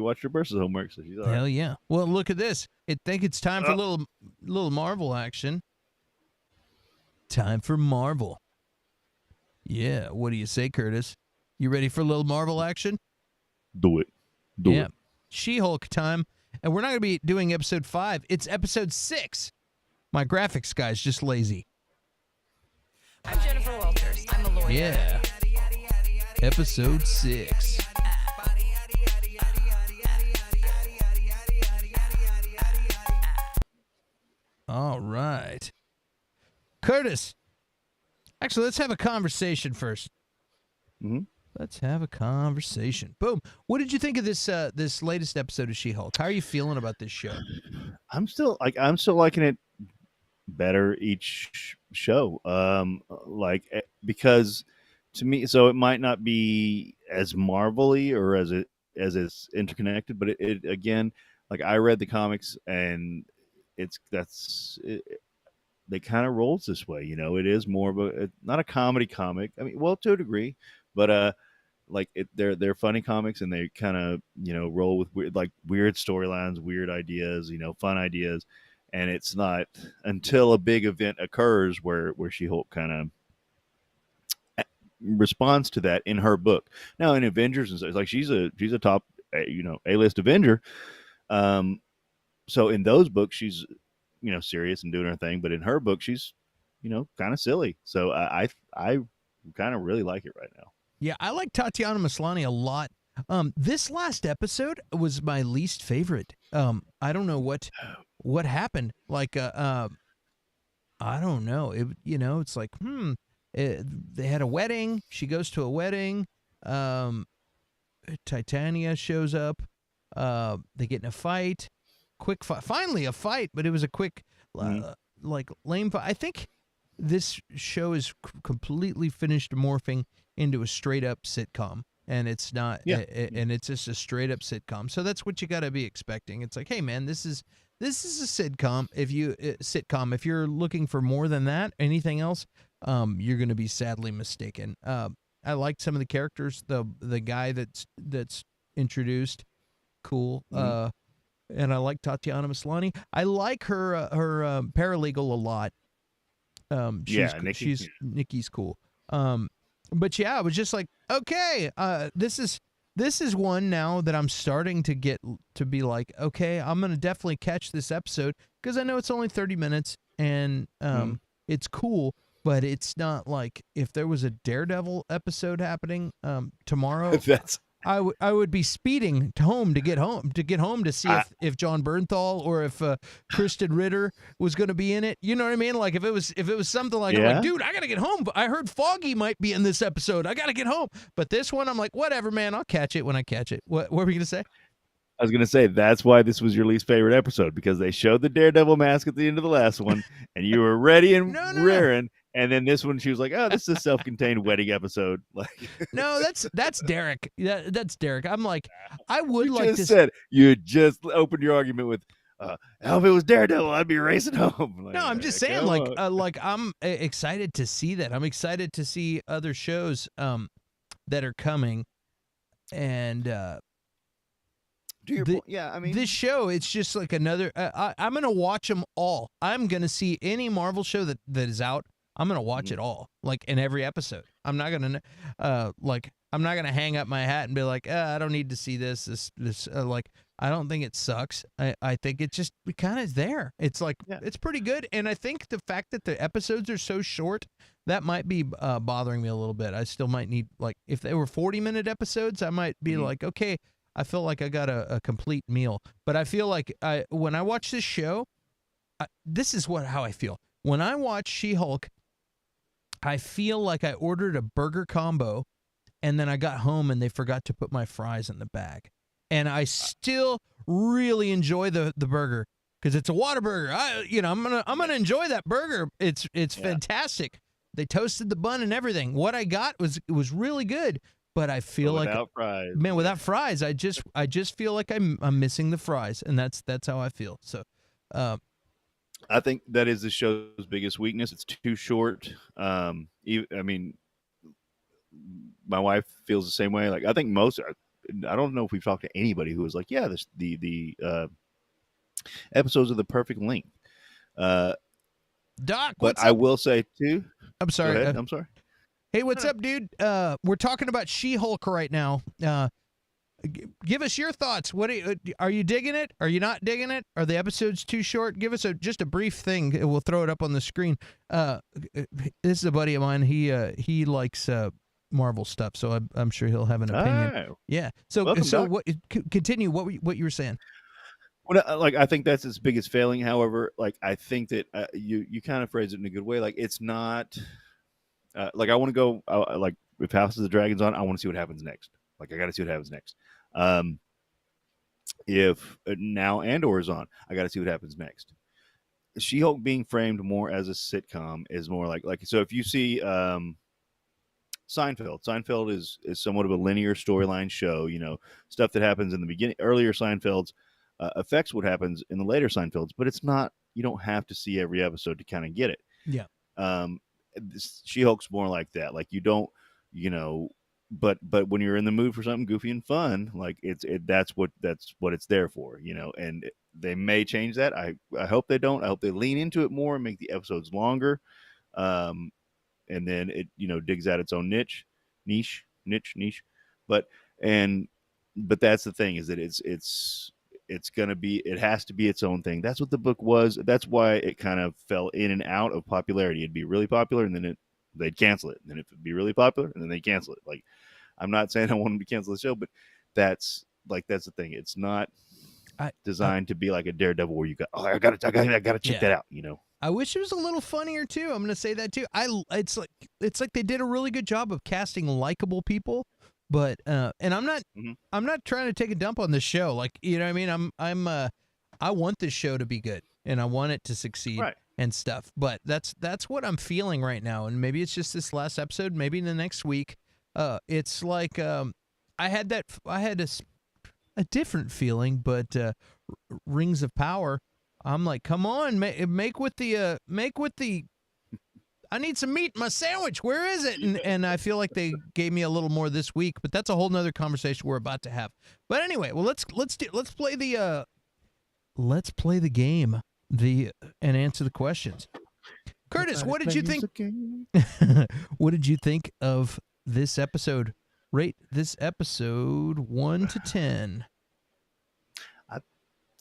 watched her versus homework, so she's all Hell right. yeah! Well, look at this. I think it's time for a little Marvel action. Time for Marvel. Yeah, what do you say, Curtis? You ready for a little Marvel action? Do it. Do it. She-Hulk time. And we're not going to be doing episode 5. It's episode 6. My graphics guy's just lazy. I'm Jennifer Walters. I'm a lawyer. Yeah. Episode 6. All right. Curtis. Actually, let's have a conversation first. Let's have a conversation. Boom. What did you think of this latest episode of She-Hulk? How are you feeling about this show? I'm still liking it better each show. Because to me, so it might not be as Marvel-y or as it's interconnected, but it again, like I read the comics and they kind of rolls this way. It is more of not a comedy comic. I mean, well, to a degree, but they're funny comics, and they kind of roll with weird storylines, weird ideas, fun ideas, and it's not until a big event occurs where She-Hulk kind responds to that in her book. Now in Avengers and stuff, like she's a top A-list Avenger. So in those books she's serious and doing her thing, but in her book she's kind of silly. So I kind of really like it right now. Yeah, I like Tatiana Maslany a lot. This last episode was my least favorite. I don't know what happened. Like, I don't know. It's like, they had a wedding. She goes to a wedding. Titania shows up. They get in a fight. Quick fight. Finally, a fight, but it was a quick, like lame fight. I think this show is completely finished morphing into a straight up sitcom, and it's not. And it's just a straight up sitcom. So that's what you got to be expecting. It's like, hey man, this is a sitcom. If you're looking for more than that, anything else, you're going to be sadly mistaken. I liked some of the characters. The guy that's introduced, cool. And I like Tatiana Maslany. I like her paralegal a lot. Nikki's cool. But yeah, I was just like, okay, this is one now that I'm starting to get to be like, okay, I'm gonna definitely catch this episode because I know it's only 30 minutes and it's cool, but it's not like if there was a Daredevil episode happening tomorrow. I would be speeding to get home to see if John Bernthal or if Kristen Ritter was going to be in it. You know what I mean? Like if it was something like, I'm like, dude, I got to get home. But I heard Foggy might be in this episode. I got to get home. But this one, I'm like, whatever, man. I'll catch it when I catch it. What were we going to say? I was going to say that's why this was your least favorite episode, because they showed the Daredevil mask at the end of the last one, and you were ready and raring. And then this one, she was like, "Oh, this is a self-contained wedding episode." Like, no, that's Derek. That's Derek. I'm like, I would like to. You just opened your argument with, "If it was Daredevil, I'd be racing home." Like, no, I'm just saying, like I'm excited to see that. I'm excited to see other shows that are coming, and I mean, this show, it's just like another. I'm gonna watch them all. I'm gonna see any Marvel show that is out. I'm gonna watch it all, like in every episode. I'm not gonna, I'm not gonna hang up my hat and be like, I don't need to see this. Like, I don't think it sucks. I think it just kind of is there. It's like it's pretty good, and I think the fact that the episodes are so short, that might be bothering me a little bit. I still might need, like, if they were 40-minute episodes, I might be like, okay, I feel like I got a complete meal. But I feel like when I watch this show, this is how I feel. When I watch She-Hulk, I feel like I ordered a burger combo and then I got home and they forgot to put my fries in the bag. And I still really enjoy the burger because it's a Whataburger. I'm gonna enjoy that burger. It's fantastic. They toasted the bun and everything. What I got was really good, but I feel without fries. Man, without fries, I just feel like I'm missing the fries, and that's how I feel. So I think that is the show's biggest weakness. It's too short. I mean, my wife feels the same way. Like, I think I don't know if we've talked to anybody who was like, yeah, the episodes are the perfect length. Doc, but I will say too. I'm sorry. I'm sorry. Hey, what's up, dude? We're talking about She-Hulk right now. Give us your thoughts. What are you digging it? Are you not digging it? Are the episodes too short? Give us just a brief thing. We'll throw it up on the screen. This is a buddy of mine. He likes Marvel stuff, so I'm sure he'll have an opinion. Oh. Yeah. So continue what you were saying. Well, I think that's its biggest failing. However, I think that you kind of phrase it in a good way. Like, it's not like I want to go like if House of the Dragon's on, I want to see what happens next. Like, I got to see what happens next. If now Andor is on, I got to see what happens next. She-Hulk being framed more as a sitcom is more like so. If you see Seinfeld is somewhat of a linear storyline show. You know, stuff that happens in the beginning, earlier Seinfelds affects what happens in the later Seinfelds, but it's not. You don't have to see every episode to kind of get it. Yeah. She-Hulk's more like that. Like, you don't, but when you're in the mood for something goofy and fun, like that's what it's there for, and they may change that. I hope they don't. I hope they lean into it more and make the episodes longer. and then it digs out its own niche. But and but that's the thing, is that it's gonna be, it has to be its own thing. That's what the book was. That's why it kind of fell in and out of popularity. It'd be really popular, and then they'd cancel it, and then it'd be really popular, and then they cancel it. Like, I'm not saying I want them to cancel the show, but that's the thing. It's not designed to be like a Daredevil where you got, I gotta check that out. I wish it was a little funnier too. I'm gonna say that too. It's like they did a really good job of casting likable people, but and I'm not trying to take a dump on this show. Like, you know what I mean? I want this show to be good, and I want it to succeed, Right. and stuff. But that's what I'm feeling right now, and maybe it's just this last episode. Maybe in the next week, it's like I had a different feeling, but Rings of Power. I'm like, come on, make with the. I need some meat in my sandwich. Where is it? And I feel like they gave me a little more this week, but that's a whole nother conversation we're about to have. But anyway, well, let's play the game, and answer the questions. Curtis, what did you think? What did you think of this episode? Rate this episode 1 to 10. I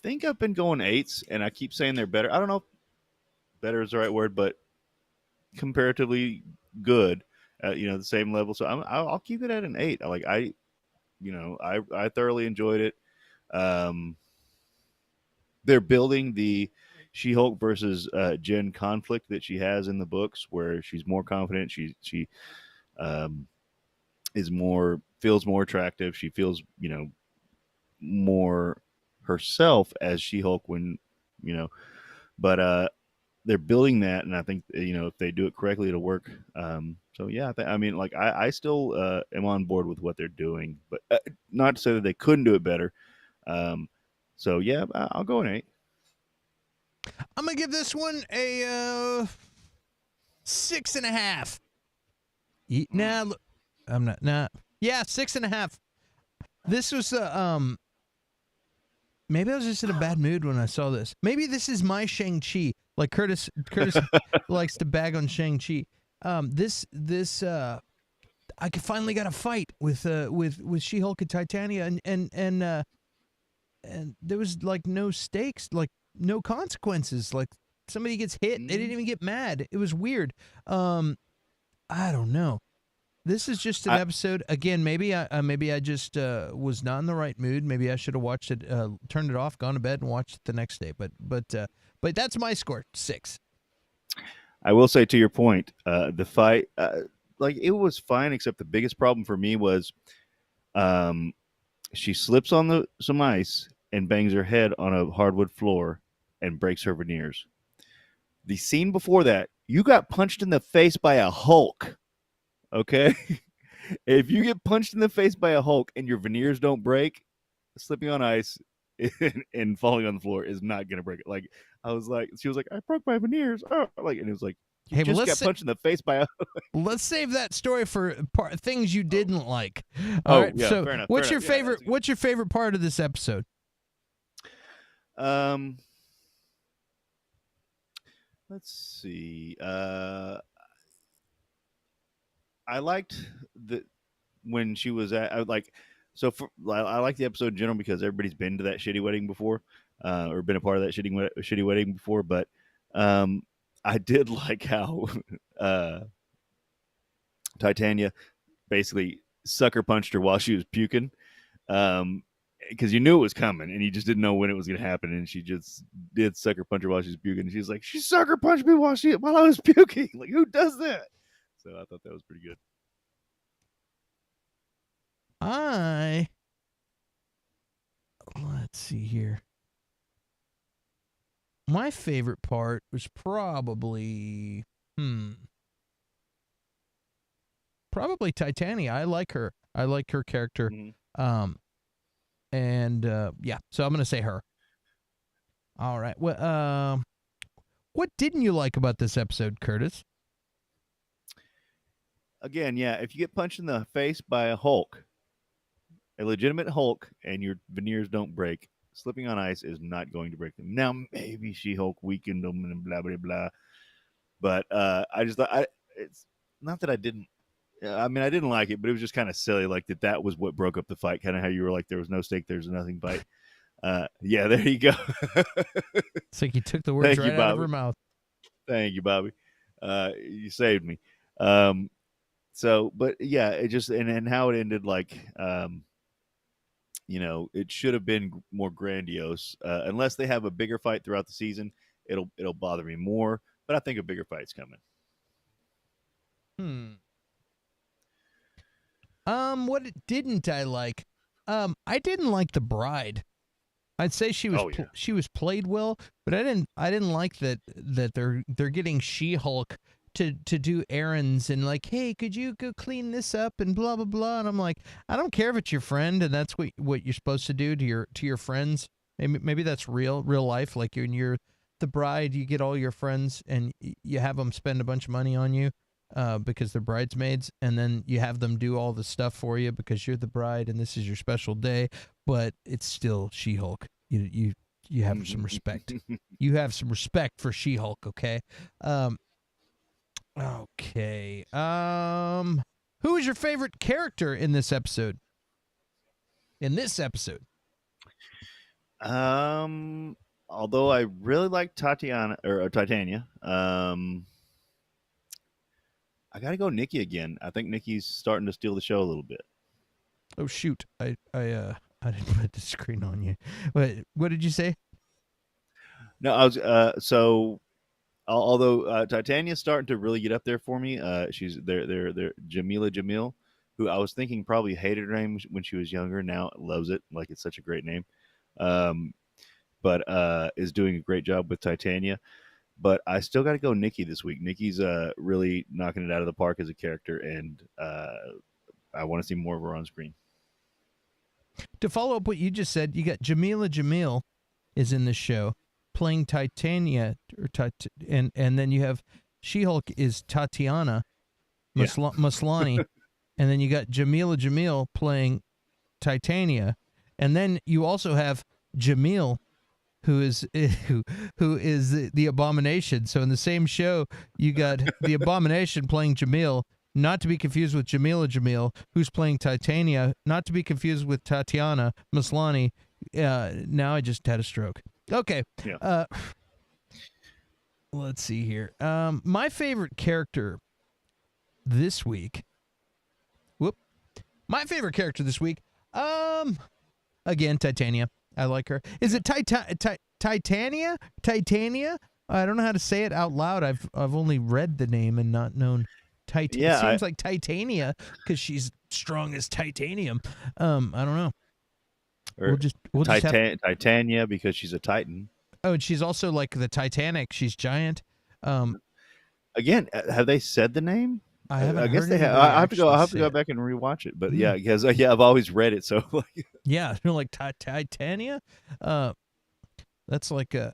think I've been going 8s, and I keep saying they're better. I don't know if better is the right word, but comparatively good, the same level. So I'll keep it at an 8. I thoroughly enjoyed it. They're building the She-Hulk versus Jen conflict that she has in the books, where she's more confident. She feels more attractive. She feels, more herself as She-Hulk but they're building that, and I think, if they do it correctly, it'll work. So yeah, I still am on board with what they're doing, but not to say that they couldn't do it better. So yeah, I'll go an 8. I'm gonna give this one a 6.5. Nah, look, I'm not. Nah, yeah, 6.5. This was maybe I was just in a bad mood when I saw this. Maybe this is my Shang-Chi. Like Curtis likes to bag on Shang-Chi. I finally got a fight with She-Hulk and Titania, and there was like no stakes, like no consequences. Like, somebody gets hit, they didn't even get mad. It was weird. I don't know. This is just an episode. Again, maybe I just was not in the right mood. Maybe I should have watched it, turned it off, gone to bed, and watched it the next day. But that's my score, 6. I will say, to your point, the fight, it was fine, except the biggest problem for me was, she slips on some ice and bangs her head on a hardwood floor and breaks her veneers. The scene before that, you got punched in the face by a Hulk. Okay? If you get punched in the face by a Hulk and your veneers don't break, slipping on ice and falling on the floor is not going to break it. Like, she was like, I broke my veneers. Oh, and it was like, you just got punched in the face by a. Let's save that story for things you didn't like. All right. Yeah, so fair enough. What's your favorite? What's your favorite part of this episode? Let's see. I liked when she was at. I like the episode in general because everybody's been to that shitty wedding before, or been a part of that shitty wedding before. But I did like how Titania basically sucker punched her while she was puking, because you knew it was coming and you just didn't know when it was going to happen, and she just did sucker punch her while she was puking. And she's like, she sucker punched me while I was puking. Like, who does that? So I thought that was pretty good. Let's see here. My favorite part was probably Titania. I like her. I like her character. Mm-hmm. Yeah, so I'm gonna say her. All right. Well, what didn't you like about this episode, Curtis? Again, yeah, if you get punched in the face by a Hulk, a legitimate Hulk, and your veneers don't break, slipping on ice is not going to break them. Now, maybe She-Hulk weakened them and blah, blah, blah. But I just thought, not that I didn't. I mean, I didn't like it, but it was just kind of silly. Like that was what broke up the fight. Kind of how you were like, there was no stake, there's nothing fight. Yeah, there you go. It's like you took the words Thank you, right out of Bobby. her mouth. Thank you, Bobby. You saved me. So, but yeah, it just and how it ended, like, it should have been more grandiose. Unless they have a bigger fight throughout the season, it'll bother me more. But I think a bigger fight's coming. What didn't I like? I didn't like the bride. I'd say she was she was played well, but I didn't like that they're getting She-Hulk to do errands and like, hey, could you go clean this up and blah blah blah, and I'm like, I don't care if it's your friend and that's what you're supposed to do to your friends. Maybe that's real life. Like when you're the bride, you get all your friends and you have them spend a bunch of money on you. Because they're bridesmaids, and then you have them do all the stuff for you because you're the bride and this is your special day, but it's still She-Hulk. You have some respect. You have some respect for She-Hulk, okay? Okay. Who is your favorite character in this episode? Although I really like Titania, I gotta go Nikki again. I think Nikki's starting to steal the show a little bit. Oh shoot! I didn't put the screen on you. What did you say? No, I was so. Although Titania's starting to really get up there for me, she's they're Jamila Jamil, who I was thinking probably hated her name when she was younger. Now loves it, like it's such a great name. But is doing a great job with Titania. But I still got to go Nikki this week. Nikki's really knocking it out of the park as a character, and I want to see more of her on screen. To follow up what you just said, you got Jamila Jamil is in the show playing Titania, and then you have She-Hulk is Tatiana Maslany, and then you got Jamila Jamil playing Titania, and then you also have Jamil, who is the Abomination. So in the same show, you got the Abomination playing Jamil, not to be confused with Jamila Jamil, who's playing Titania, not to be confused with Tatiana Maslany. Now I just had a stroke. Okay. Yeah. Let's see here. My favorite character this week. My favorite character this week. Again, Titania. I like her. Is it Titania? Titania? I don't know how to say it out loud. I've only read the name and not known. Yeah, it seems like Titania because she's strong as titanium. I don't know. Or we'll just have Titania because she's a Titan. Oh, and she's also like the Titanic. She's giant. Again, have they said the name? I haven't. I guess heard they have. I have to go. I have to go back and rewatch it. But yeah, because I've always read it. So like, yeah, like Titania. That's like a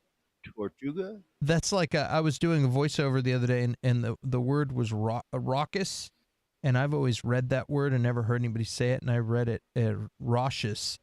Tortuga. That's like I was doing a voiceover the other day, and the word was raucous, and I've always read that word and never heard anybody say it, and I read it raucous,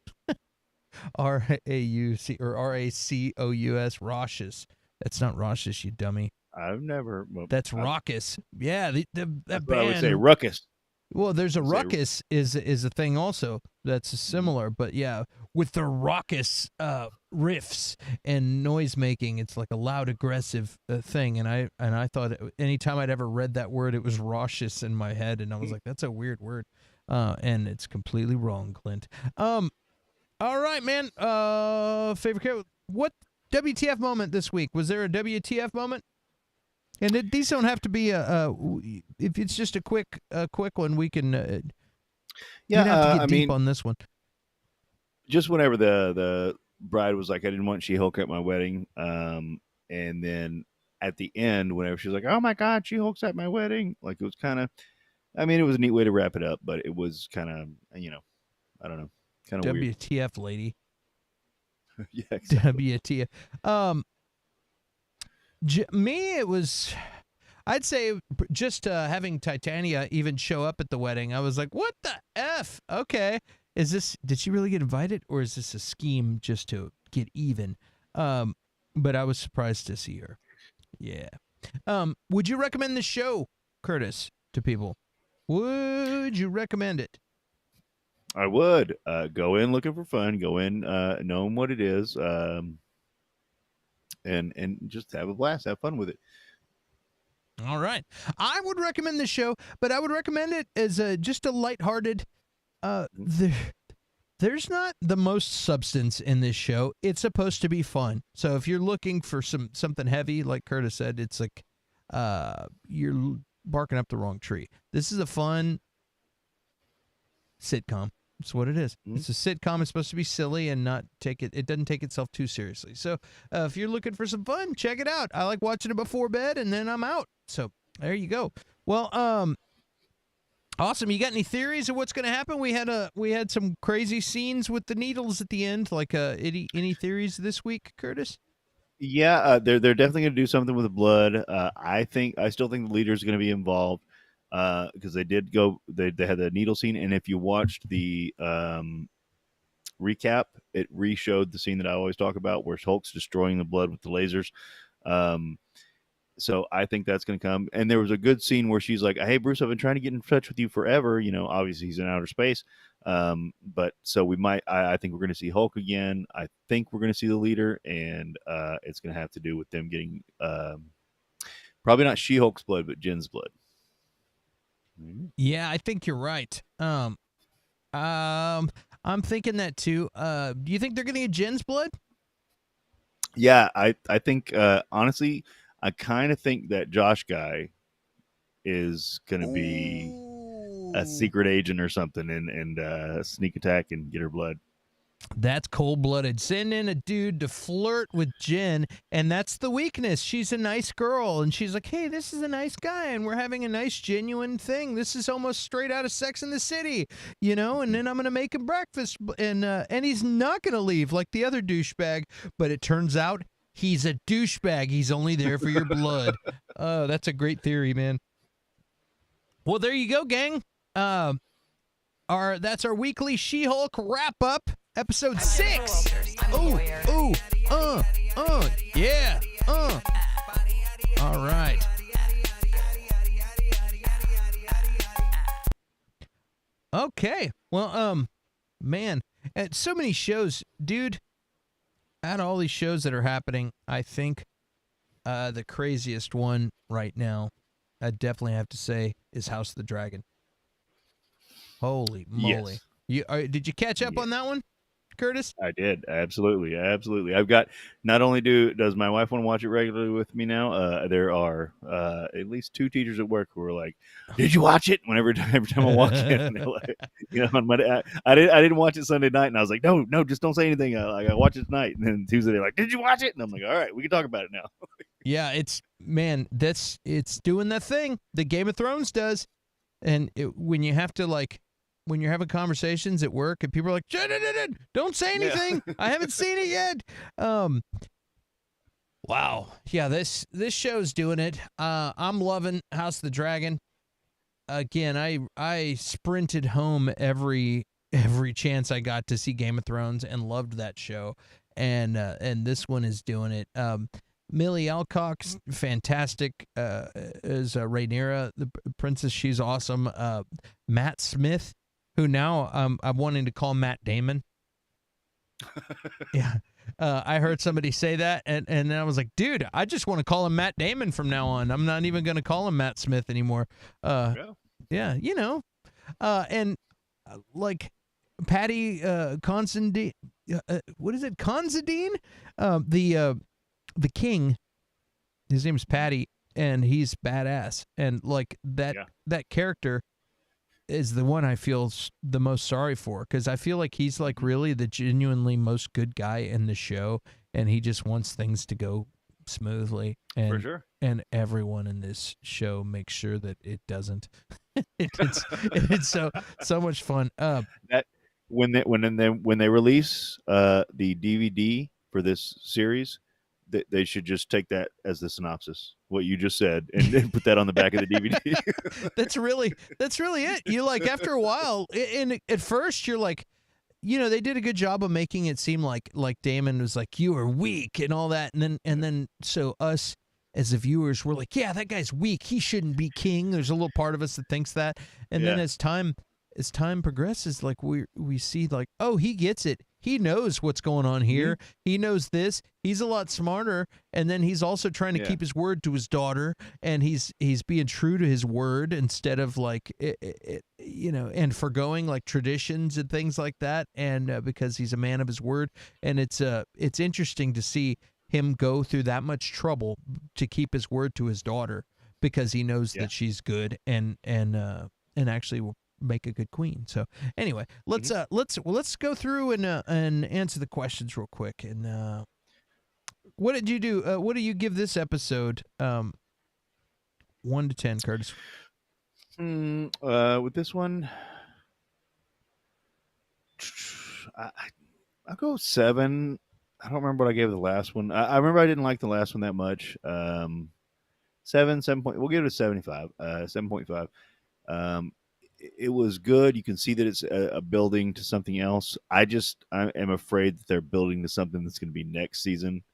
R-A-U-C or R-A-C-O-U-S, raucous. That's not raucous, you dummy. I've never. Well, That's raucous. Yeah, that band. I would say ruckus. Well, there's a ruckus is a thing also that's similar, but yeah, with the raucous riffs and noise making, it's like a loud, aggressive thing. And I thought anytime I'd ever read that word, it was raucous in my head, and I was like, that's a weird word, and it's completely wrong, Clint. All right, man. Favorite character? What WTF moment this week? Was there a WTF moment? And these don't have to be if it's just a quick one, we can. You don't have to get deep on this one. Just whenever the bride was like, I didn't want She-Hulk at my wedding, and then at the end, whenever she was like, oh my God, She-Hulk's at my wedding, like it was kind of, I mean, it was a neat way to wrap it up, but it was kind of, I don't know, kind of weird. WTF, lady. Yeah, exactly. WTF. Me, it was, I'd say just having Titania even show up at the wedding, I was like, what the F? Okay. Did she really get invited, or is this a scheme just to get even? But I was surprised to see her. Yeah. Would you recommend the show, Curtis, to people? Would you recommend it? I would go in looking for fun. Go in knowing what it is, and just have a blast. Have fun with it. All right. I would recommend this show, but I would recommend it as just a lighthearted. There's not the most substance in this show. It's supposed to be fun. So if you're looking for something heavy, like Curtis said, it's like you're barking up the wrong tree. This is a fun sitcom. That's what it is. It's a sitcom. It's supposed to be silly and not take it. It doesn't take itself too seriously. So if you're looking for some fun, check it out. I like watching it before bed, and then I'm out. So there you go. Well, awesome. You got any theories of what's going to happen? We had some crazy scenes with the needles at the end. Like any theories this week, Curtis? Yeah, they're definitely going to do something with the blood. I still think the leader is going to be involved because they had the needle scene, and if you watched the recap, it re-showed the scene that I always talk about where Hulk's destroying the blood with the lasers. So I think that's going to come. And there was a good scene where she's like, "Hey, Bruce, I've been trying to get in touch with you forever." Obviously he's in outer space. But so I think we're going to see Hulk again. I think we're going to see the leader, and it's going to have to do with them getting probably not She-Hulk's blood, but Jen's blood. Yeah, I think you're right. I'm thinking that too. Do you think they're going to get Jen's blood? Yeah, I think honestly, I kind of think that Josh guy is going to be a secret agent or something and sneak attack and get her blood. That's cold-blooded. Send in a dude to flirt with Jen, and that's the weakness. She's a nice girl, and she's like, hey, this is a nice guy, and we're having a nice, genuine thing. This is almost straight out of Sex and the City, and then I'm going to make him breakfast, and he's not going to leave like the other douchebag, but it turns out he's a douchebag. He's only there for your blood. Oh, that's a great theory, man. Well, there you go, gang. That's our weekly She-Hulk wrap-up. Episode 6. Yeah. All right. Okay. Well, man, so many shows, dude. Out of all these shows that are happening, I think the craziest one right now, I definitely have to say, is House of the Dragon. Holy moly! Yes. Did you catch up on that one, Curtis? I did. Absolutely. I've got, not only does my wife want to watch it regularly with me now, there are at least 2 teachers at work who are like, did you watch it? Every time I watch it, and they're like, on Monday, I didn't watch it Sunday night, and I was like, no, just don't say anything. I watch it tonight. And then Tuesday they're like, did you watch it? And I'm like, all right, we can talk about it now. Yeah, it's doing that thing that Game of Thrones does. And when you have to when you're having conversations at work and people are like, don't say anything. Yeah. I haven't seen it yet. Wow. Yeah, this show's doing it. I'm loving House of the Dragon. Again, I sprinted home every chance I got to see Game of Thrones and loved that show. And this one is doing it. Millie Alcock's fantastic as Rhaenyra, the princess. She's awesome. Matt Smith, who now I'm wanting to call Matt Damon. Yeah. I heard somebody say that, and then I was like, dude, I just want to call him Matt Damon from now on. I'm not even going to call him Matt Smith anymore. Yeah, and like Patty Considine, what is it? Considine? The king, his name is Patty, and he's badass. And like that character is the one I feel the most sorry for, because I feel like he's like really the genuinely most good guy in the show, and he just wants things to go smoothly. And, for sure. And everyone in this show makes sure that it doesn't. It's so much fun. That when they release the DVD for this series, they should just take that as the synopsis, what you just said, and put that on the back of the DVD. That's really it. You like, after a while, and at first you're like, they did a good job of making it seem like Damon was like, you are weak and all that, and then so us as the viewers, we're like, yeah, that guy's weak. He shouldn't be king. There's a little part of us that thinks that. And then Yeah. as time progresses, like we see like, oh, he gets it. He knows what's going on here. He knows this. He's a lot smarter. And then he's also trying to keep his word to his daughter, and he's being true to his word instead of like and forgoing like traditions and things like that. And because he's a man of his word, and it's interesting to see him go through that much trouble to keep his word to his daughter because he knows that she's good and actually will make a good queen. So anyway, let's go through and answer the questions real quick. And what did you do? What do you give this episode? 1 to 10, Curtis. With this one, I'll go 7. I don't remember what I gave the last one. I remember I didn't like the last one that much. 7 point. We'll give it a 75. 7.5. It was good. You can see that it's a building to something else. I am afraid that they're building to something that's going to be next season,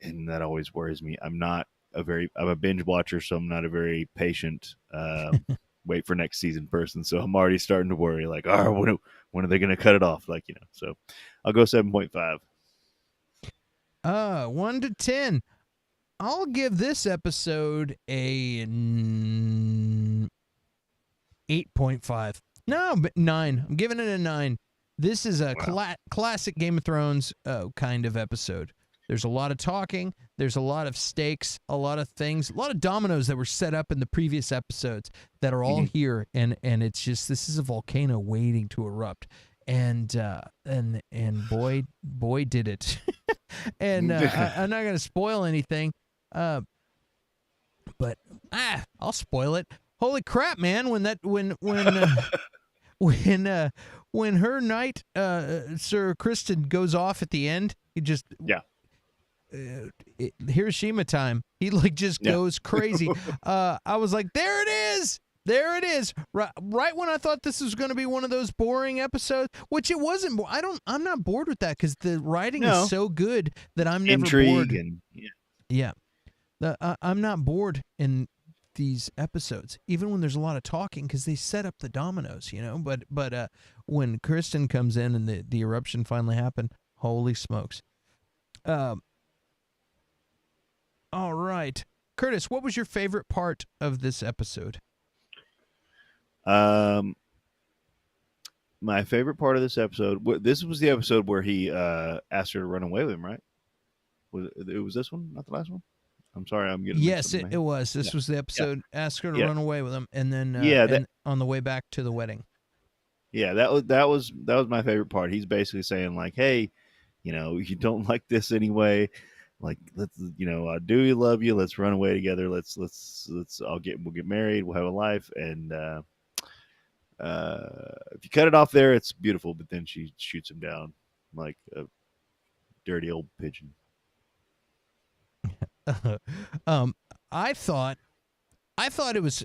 and that always worries me. I'm a binge watcher, so I'm not a very patient wait for next season person. So I'm already starting to worry, like, when are they going to cut it off? Like, so I'll go 7.5. 1 to 10. I'll give this episode a 8.5. No, but 9. I'm giving it a 9. This is a classic Game of Thrones kind of episode. There's a lot of talking. There's a lot of stakes, a lot of things, a lot of dominoes that were set up in the previous episodes that are all here. And it's just, this is a volcano waiting to erupt. And boy did it. And I'm not going to spoil anything. But I'll spoil it. Holy crap, man! When her knight, Sir Kristen, goes off at the end, he just Hiroshima time. He like just goes crazy. I was like, there it is. There it is. Right when I thought this was going to be one of those boring episodes, which it wasn't. I'm not bored with that because the writing is so good that I'm never bored. And, I'm not bored in these episodes, even when there's a lot of talking, because they set up the dominoes, But when Kristen comes in and the eruption finally happened, holy smokes! All right, Curtis, what was your favorite part of this episode? My favorite part of this episode. This was the episode where he asked her to run away with him, right? Was this one, not the last one? I'm sorry, I'm getting. Yes, it was. This was the episode. Ask her to run away with him, and then on the way back to the wedding. Yeah, that was my favorite part. He's basically saying like, hey, you don't like this anyway. Like, let's, I do love you. Let's run away together. We'll get married. We'll have a life. And if you cut it off there, it's beautiful. But then she shoots him down like a dirty old pigeon. I thought it was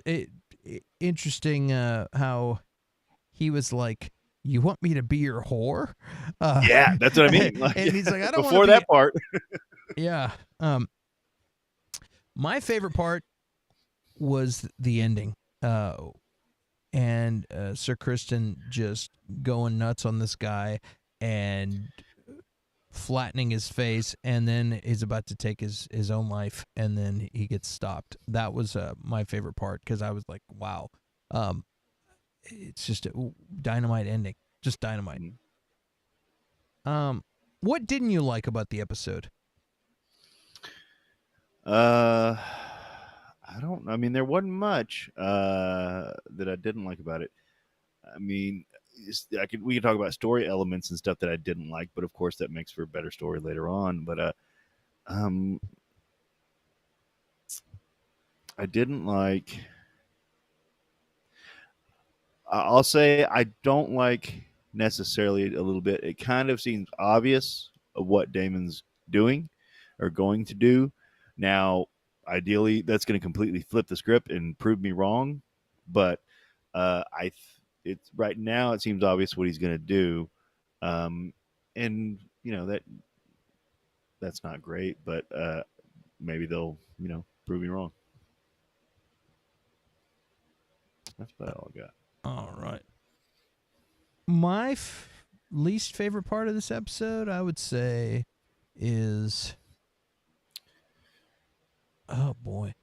interesting how he was like, "You want me to be your whore?" Yeah, that's what I mean. Like, and he's like, "I don't want before that part." Yeah. My favorite part was the ending, and Sir Kristen just going nuts on this guy and flattening his face, and then he's about to take his own life, and then he gets stopped. That was my favorite part, because I was like, wow, it's just a dynamite ending, just dynamite. What didn't you like about the episode? I mean, there wasn't much that I didn't like about it. I mean, we can talk about story elements and stuff that I didn't like, but of course that makes for a better story later on. But I didn't like. I'll say I don't like necessarily a little bit. It kind of seems obvious of what Damon's doing or going to do. Now, ideally, that's going to completely flip the script and prove me wrong. But it's right now it seems obvious what he's going to do, and that's not great. But maybe they'll prove me wrong. That's about all I got. All right. My least favorite part of this episode, I would say, is oh boy.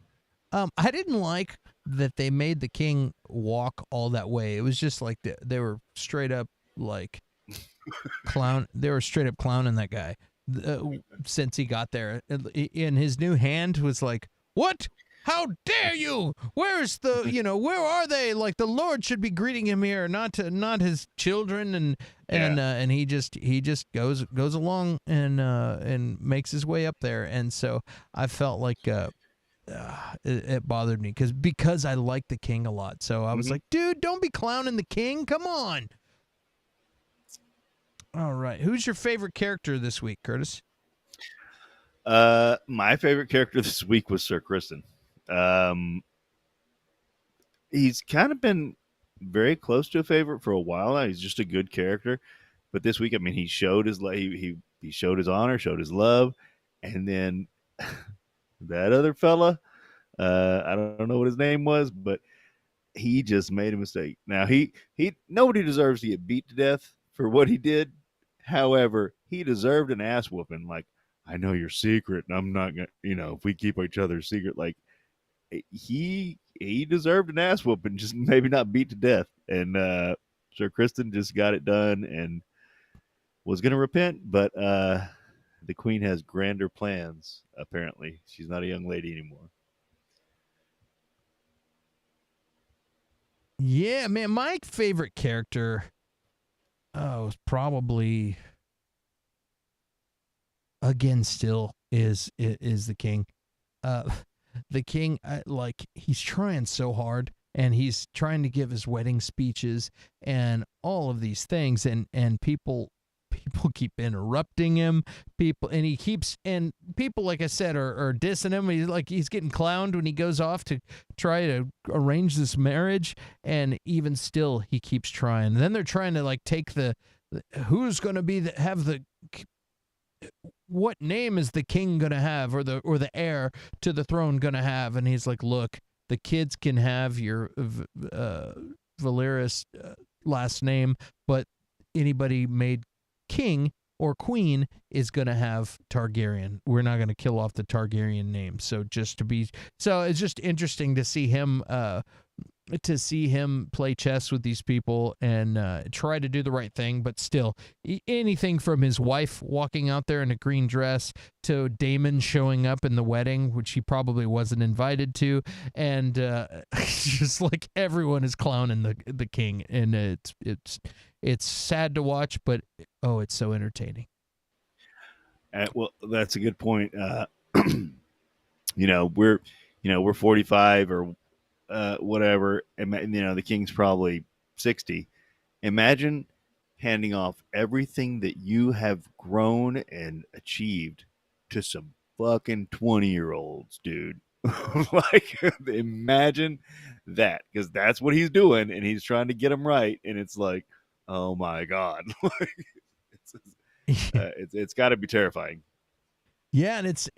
I didn't like that they made the king walk all that way. It was just like they were straight up like clown. They were straight up clowning that guy since he got there. And his new hand was like, "What? How dare you? Where's the where are they? Like the Lord should be greeting him here, not his children." And he just goes along and makes his way up there. And so I felt like it bothered me because I like the king a lot. So I was like, dude, don't be clowning the king. Come on. All right. Who's your favorite character this week, Curtis? My favorite character this week was Sir Kristen. He's kind of been very close to a favorite for a while now. He's just a good character. But this week, I mean, he showed his he showed his honor, showed his love, and then that other fella, I don't know what his name was, but he just made a mistake. Now nobody deserves to get beat to death for what he did. However, he deserved an ass whooping. Like, I know your secret, and I'm not gonna, if we keep each other's secret, like he deserved an ass whooping, just maybe not beat to death. And Sir Kristen just got it done and was gonna repent, but the queen has grander plans, apparently. She's not a young lady anymore. Yeah, man, my favorite character was probably again still is the king. The king, like, he's trying so hard, and he's trying to give his wedding speeches and all of these things, and people keep interrupting him. People, like I said, are dissing him. He's getting clowned when he goes off to try to arrange this marriage, and even still he keeps trying. And then they're trying to like take who's going to be what name is the king going to have, or the heir to the throne going to have? And he's like, look, the kids can have your Valeris last name, but anybody made king or queen is going to have Targaryen. We're not going to kill off the Targaryen name. So it's just interesting to see him play chess with these people and try to do the right thing, but still anything from his wife walking out there in a green dress to Daemon showing up in the wedding, which he probably wasn't invited to, and just like everyone is clowning the king, and it's sad to watch, but it's so entertaining. Well, that's a good point. We're 45 or whatever, and the king's probably 60. Imagine handing off everything that you have grown and achieved to some fucking 20-year-olds, dude. Like, imagine that, because that's what he's doing, and he's trying to get them right, and it's like, oh my god. It's got to be terrifying. Yeah, and it's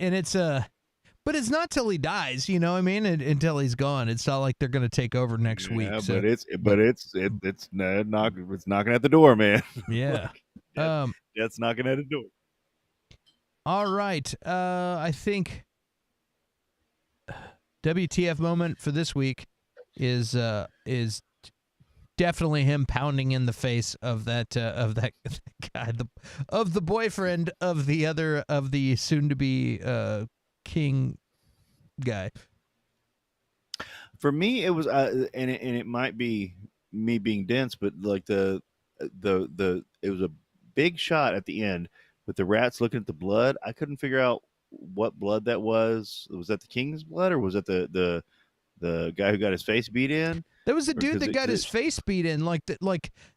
but it's not till he dies, you know what I mean? Until he's gone. It's not like they're going to take over next week. So. But it's knocking at the door, man. Yeah. That's knocking at the door. All right. I think WTF moment for this week is definitely him pounding in the face of that guy, of the boyfriend of the soon to be king guy. For me, it was and it might be me being dense, but like it was a big shot at the end with the rats looking at the blood. I couldn't figure out what blood that was. Was that the king's blood, or was that the guy who got his face beat in? There was a dude that got his face beat in. Okay.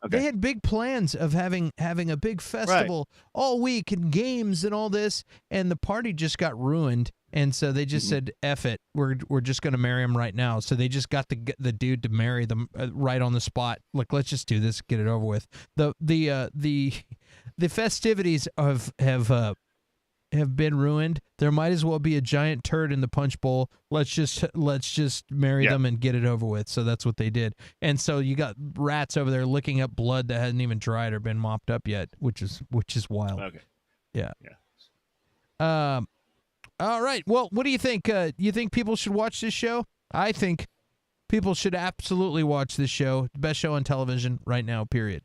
They had big plans of having a big festival all week and games and all this, and the party just got ruined. And so they just said, "F it, we're just going to marry him right now." So they just got the dude to marry them right on the spot. Like, let's just do this, get it over with. The festivities have have been ruined. There might as well be a giant turd in the punch bowl. Let's just marry them and get it over with. So that's what they did. And so you got rats over there licking up blood that hasn't even dried or been mopped up yet, which is wild. Okay. Yeah. Yeah. All right. Well, what do you think? You think people should watch this show? I think people should absolutely watch this show. Best show on television right now, period.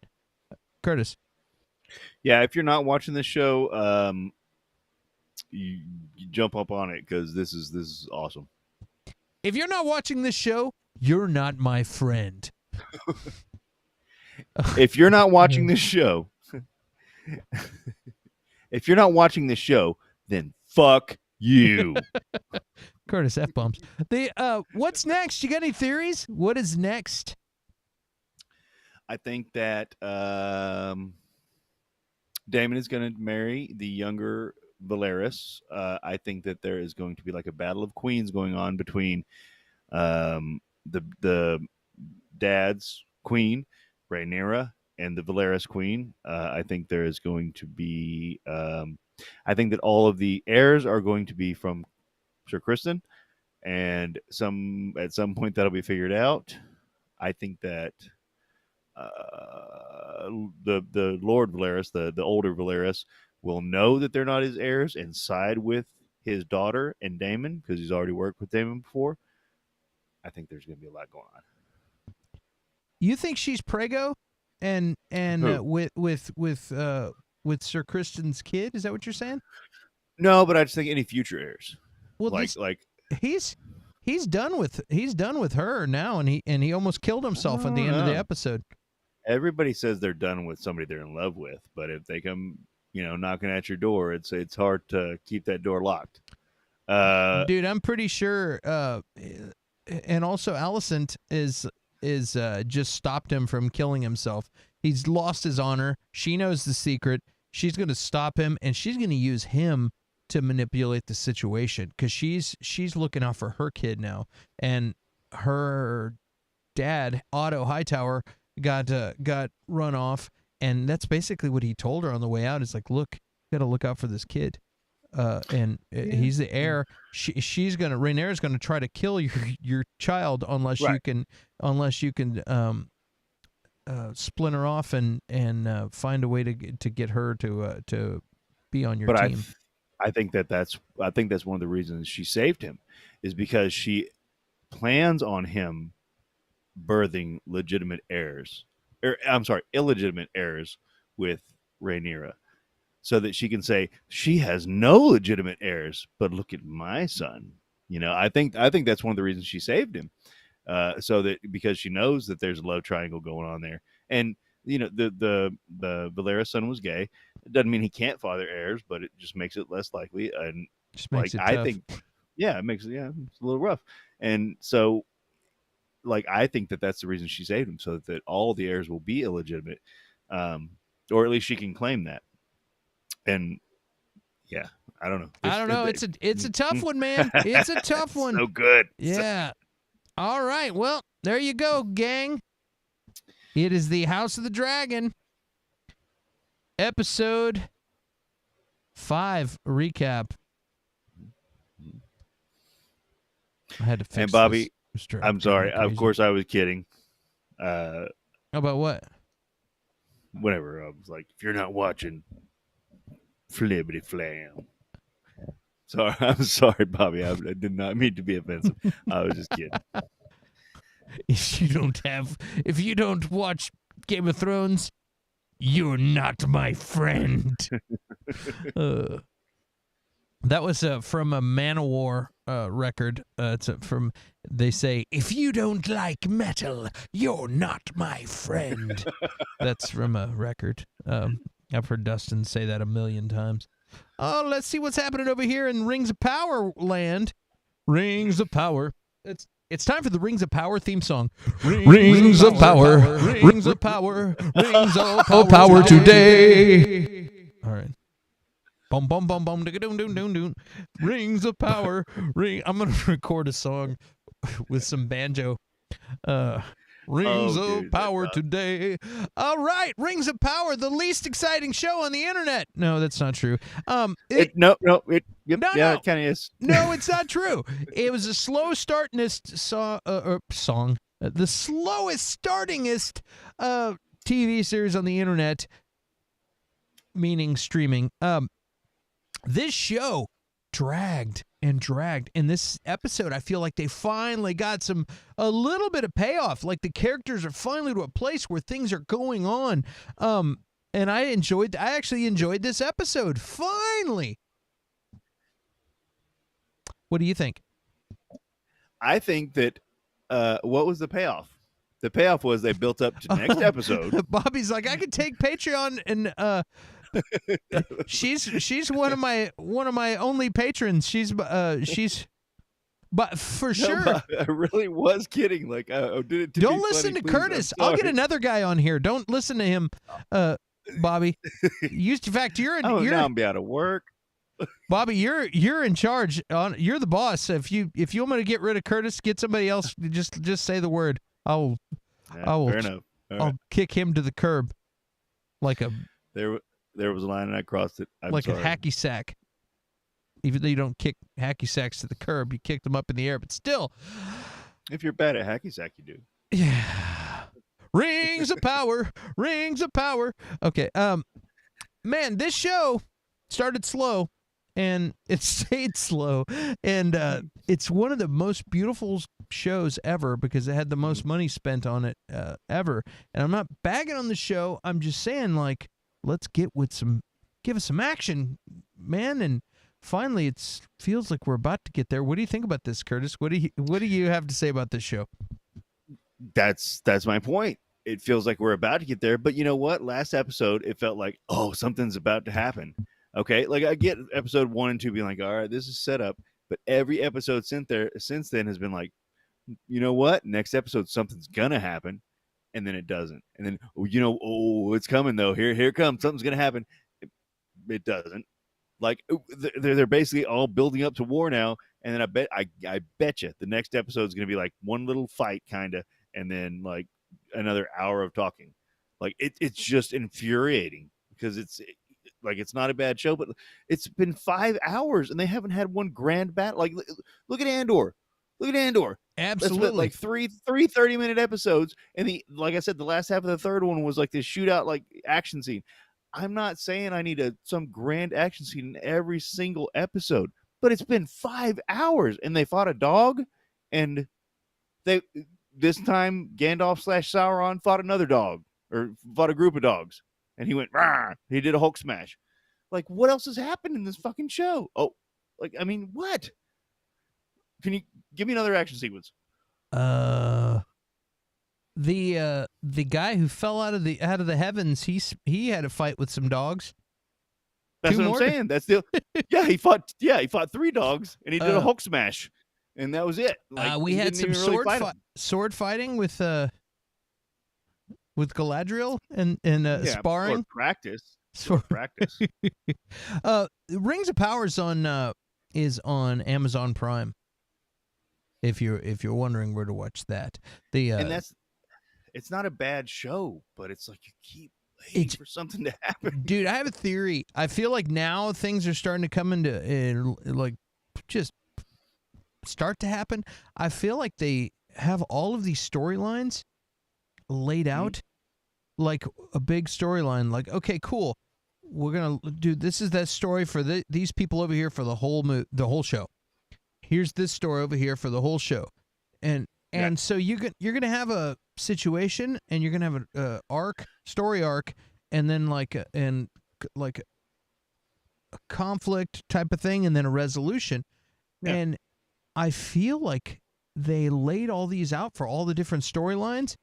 Curtis. Yeah, if you're not watching this show, you jump up on it because this is awesome. If you're not watching this show, you're not my friend. If you're not watching this show, then fuck you. Curtis, F-bombs. What's next? You got any theories? What is next? I think that Damon is going to marry the younger Valeris. I think that there is going to be like a battle of queens going on between the dad's queen, Rhaenyra, and the Valeris queen. I think there is going to be. I think that all of the heirs are going to be from Sir Kristen, and at some point that'll be figured out. I think that the Lord Valeris, the older Valeris, will know that they're not his heirs and side with his daughter and Daemon because he's already worked with Daemon before. I think there's going to be a lot going on. You think she's prego, and with Sir Kristen's kid? Is that what you're saying? No, but I just think any future heirs. Well, he's done with her now, and he almost killed himself at the end of the episode. Everybody says they're done with somebody they're in love with, but if they come, knocking at your door, it's hard to keep that door locked. Dude, I'm pretty sure. And also, Alicent is just stopped him from killing himself. He's lost his honor. She knows the secret. She's going to stop him, and she's going to use him to manipulate the situation because she's looking out for her kid now, and her dad, Otto Hightower, got run off, and that's basically what he told her on the way out. Is like, look, you got to look out for this kid, and he's the heir. Rhaenyra's gonna try to kill your child unless you can splinter off and find a way to get her to be on your team. I think that's one of the reasons she saved him, is because she plans on him birthing illegitimate heirs with Rhaenyra, so that she can say she has no legitimate heirs, but look at my son. I think that's one of the reasons she saved him, so that because she knows that there's a love triangle going on there, and the Valeris son was gay. It doesn't mean he can't father heirs, but it just makes it less likely. And just makes it tough. I think, it makes it it's a little rough, and so. I think that's the reason she saved him, so that all the heirs will be illegitimate, or at least she can claim that. And I don't know. I don't know. It's a tough one, man. It's a tough one. So good. Yeah. All right. Well, there you go, gang. It is the House of the Dragon, episode 5 recap. I had to fix And Bobby. this. I'm sorry. Of course, I was kidding. About what? Whatever. I was like, if you're not watching, flibbity flam. Sorry, I'm sorry, Bobby. I did not mean to be offensive. I was just kidding. If you don't watch Game of Thrones, you're not my friend. That was from a Manowar record. They say, if you don't like metal, you're not my friend. That's from a record. I've heard Dustin say that 1,000,000 times. Oh, let's see what's happening over here in Rings of Power land. Rings of Power. It's time for the Rings of Power theme song. Rings of Power. Rings of Power. Rings of Power today. All right. Bum bum bum bum doom doom doom doom. Rings of Power. I'm gonna record a song with some banjo. Rings Oh, of dude, Power that's today. All right, Rings of Power, the least exciting show on the internet. No, that's not true. It, no, no, yeah, no. it kind of is. No, it's not true. It was a slow startingest song. The slowest startingest TV series on the internet, meaning streaming. This show dragged and dragged. In this episode, I feel like they finally got a little bit of payoff. Like the characters are finally to a place where things are going on. And I actually enjoyed this episode. Finally. What do you think? I think that what was the payoff? The payoff was they built up to next episode. Bobby's like, I could take Patreon and she's one of my only patrons. She's but for sure. No, I really was kidding. Like, did it? Don't listen to Curtis. I'll get another guy on here. Don't listen to him, Bobby. In fact, now I'm be out of work. Bobby, you're in charge. You're the boss. If you want me to get rid of Curtis, get somebody else. Just say the word. I will. Fair enough. I'll kick him to the curb, like a there was a line and I crossed it. I'm sorry. a hacky sack. Even though you don't kick hacky sacks to the curb, you kick them up in the air. But still, if you're bad at hacky sack, you do. Yeah. Rings of Power. Rings of Power. Okay. Man, this show started slow. And it stayed slow, and it's one of the most beautiful shows ever because it had the most money spent on it ever. And I'm not bagging on the show. I'm just saying, like, let's give us some action, man. And finally, it feels like we're about to get there. What do you think about this, Curtis? What do you have to say about this show? That's my point. It feels like we're about to get there, but you know what? Last episode, it felt like, oh, something's about to happen. Okay, like I get episode 1 and 2 being like, all right, this is set up, but every episode since then has been like, you know what? Next episode, something's gonna happen, and then it doesn't, and then it's coming though. Here it comes. Something's gonna happen. It doesn't. Like they're basically all building up to war now, and then I bet you the next episode is gonna be like one little fight kind of, and then like another hour of talking. Like it's just infuriating because it's not a bad show, but it's been 5 hours and they haven't had one grand battle. Like, look at Andor. Absolutely. Like three 30-minute episodes. And like I said, the last half of the third one was like this shootout, like action scene. I'm not saying I need some grand action scene in every single episode, but it's been 5 hours and they fought a dog, and this time Gandalf / Sauron fought another dog, or fought a group of dogs. And he went, rah! He did a Hulk smash. Like, what else has happened in this fucking show? Oh, like, I mean, what? Can you give me another action sequence? The guy who fell out of the heavens, he had a fight with some dogs. That's what I'm saying. That's he fought 3 dogs and he did a Hulk smash. And that was it. Like, we had some sword fighting with Galadriel and sparring. Sword practice. Rings of Power is on Amazon Prime. If you're wondering where to watch that, and it's not a bad show, but it's like you keep waiting for something to happen. Dude, I have a theory. I feel like now things are starting to come into like just start to happen. I feel like they have all of these storylines laid out, like a big storyline. Like, okay, cool, we're gonna do this. Is that story for these people over here for the whole show. Here's this story over here for the whole show, and so you're gonna have a situation, and you're gonna have an story arc, and then like a conflict type of thing, and then a resolution, and I feel like they laid all these out for all the different storylines.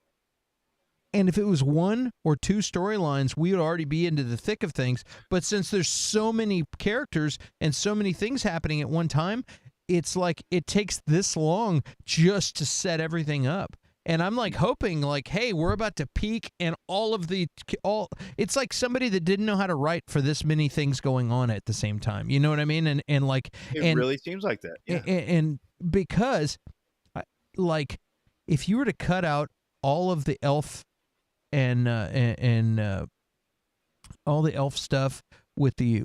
And if it was 1 or 2 storylines, we would already be into the thick of things. But since there's so many characters and so many things happening at one time, it's like it takes this long just to set everything up. And I'm like hoping, like, hey, we're about to peak, and it's like somebody that didn't know how to write for this many things going on at the same time. You know what I mean? And like it really seems like that. Yeah. And because, like, if you were to cut out all of the elf and all the elf stuff with the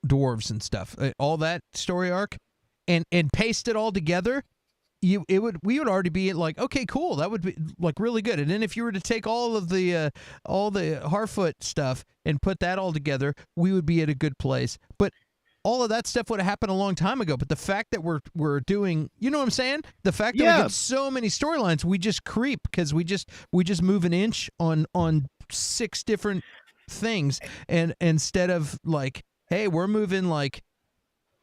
dwarves and stuff, all that story arc, and paste it all together, we would already be like, okay, cool, that would be like really good. And then if you were to take all the Harfoot stuff and put that all together, we would be at a good place. But all of that stuff would have happened a long time ago. But the fact that we're doing, you know what I'm saying? The fact that we get so many storylines, we just creep because we just move an inch on 6 different things, and instead of like, hey, we're moving like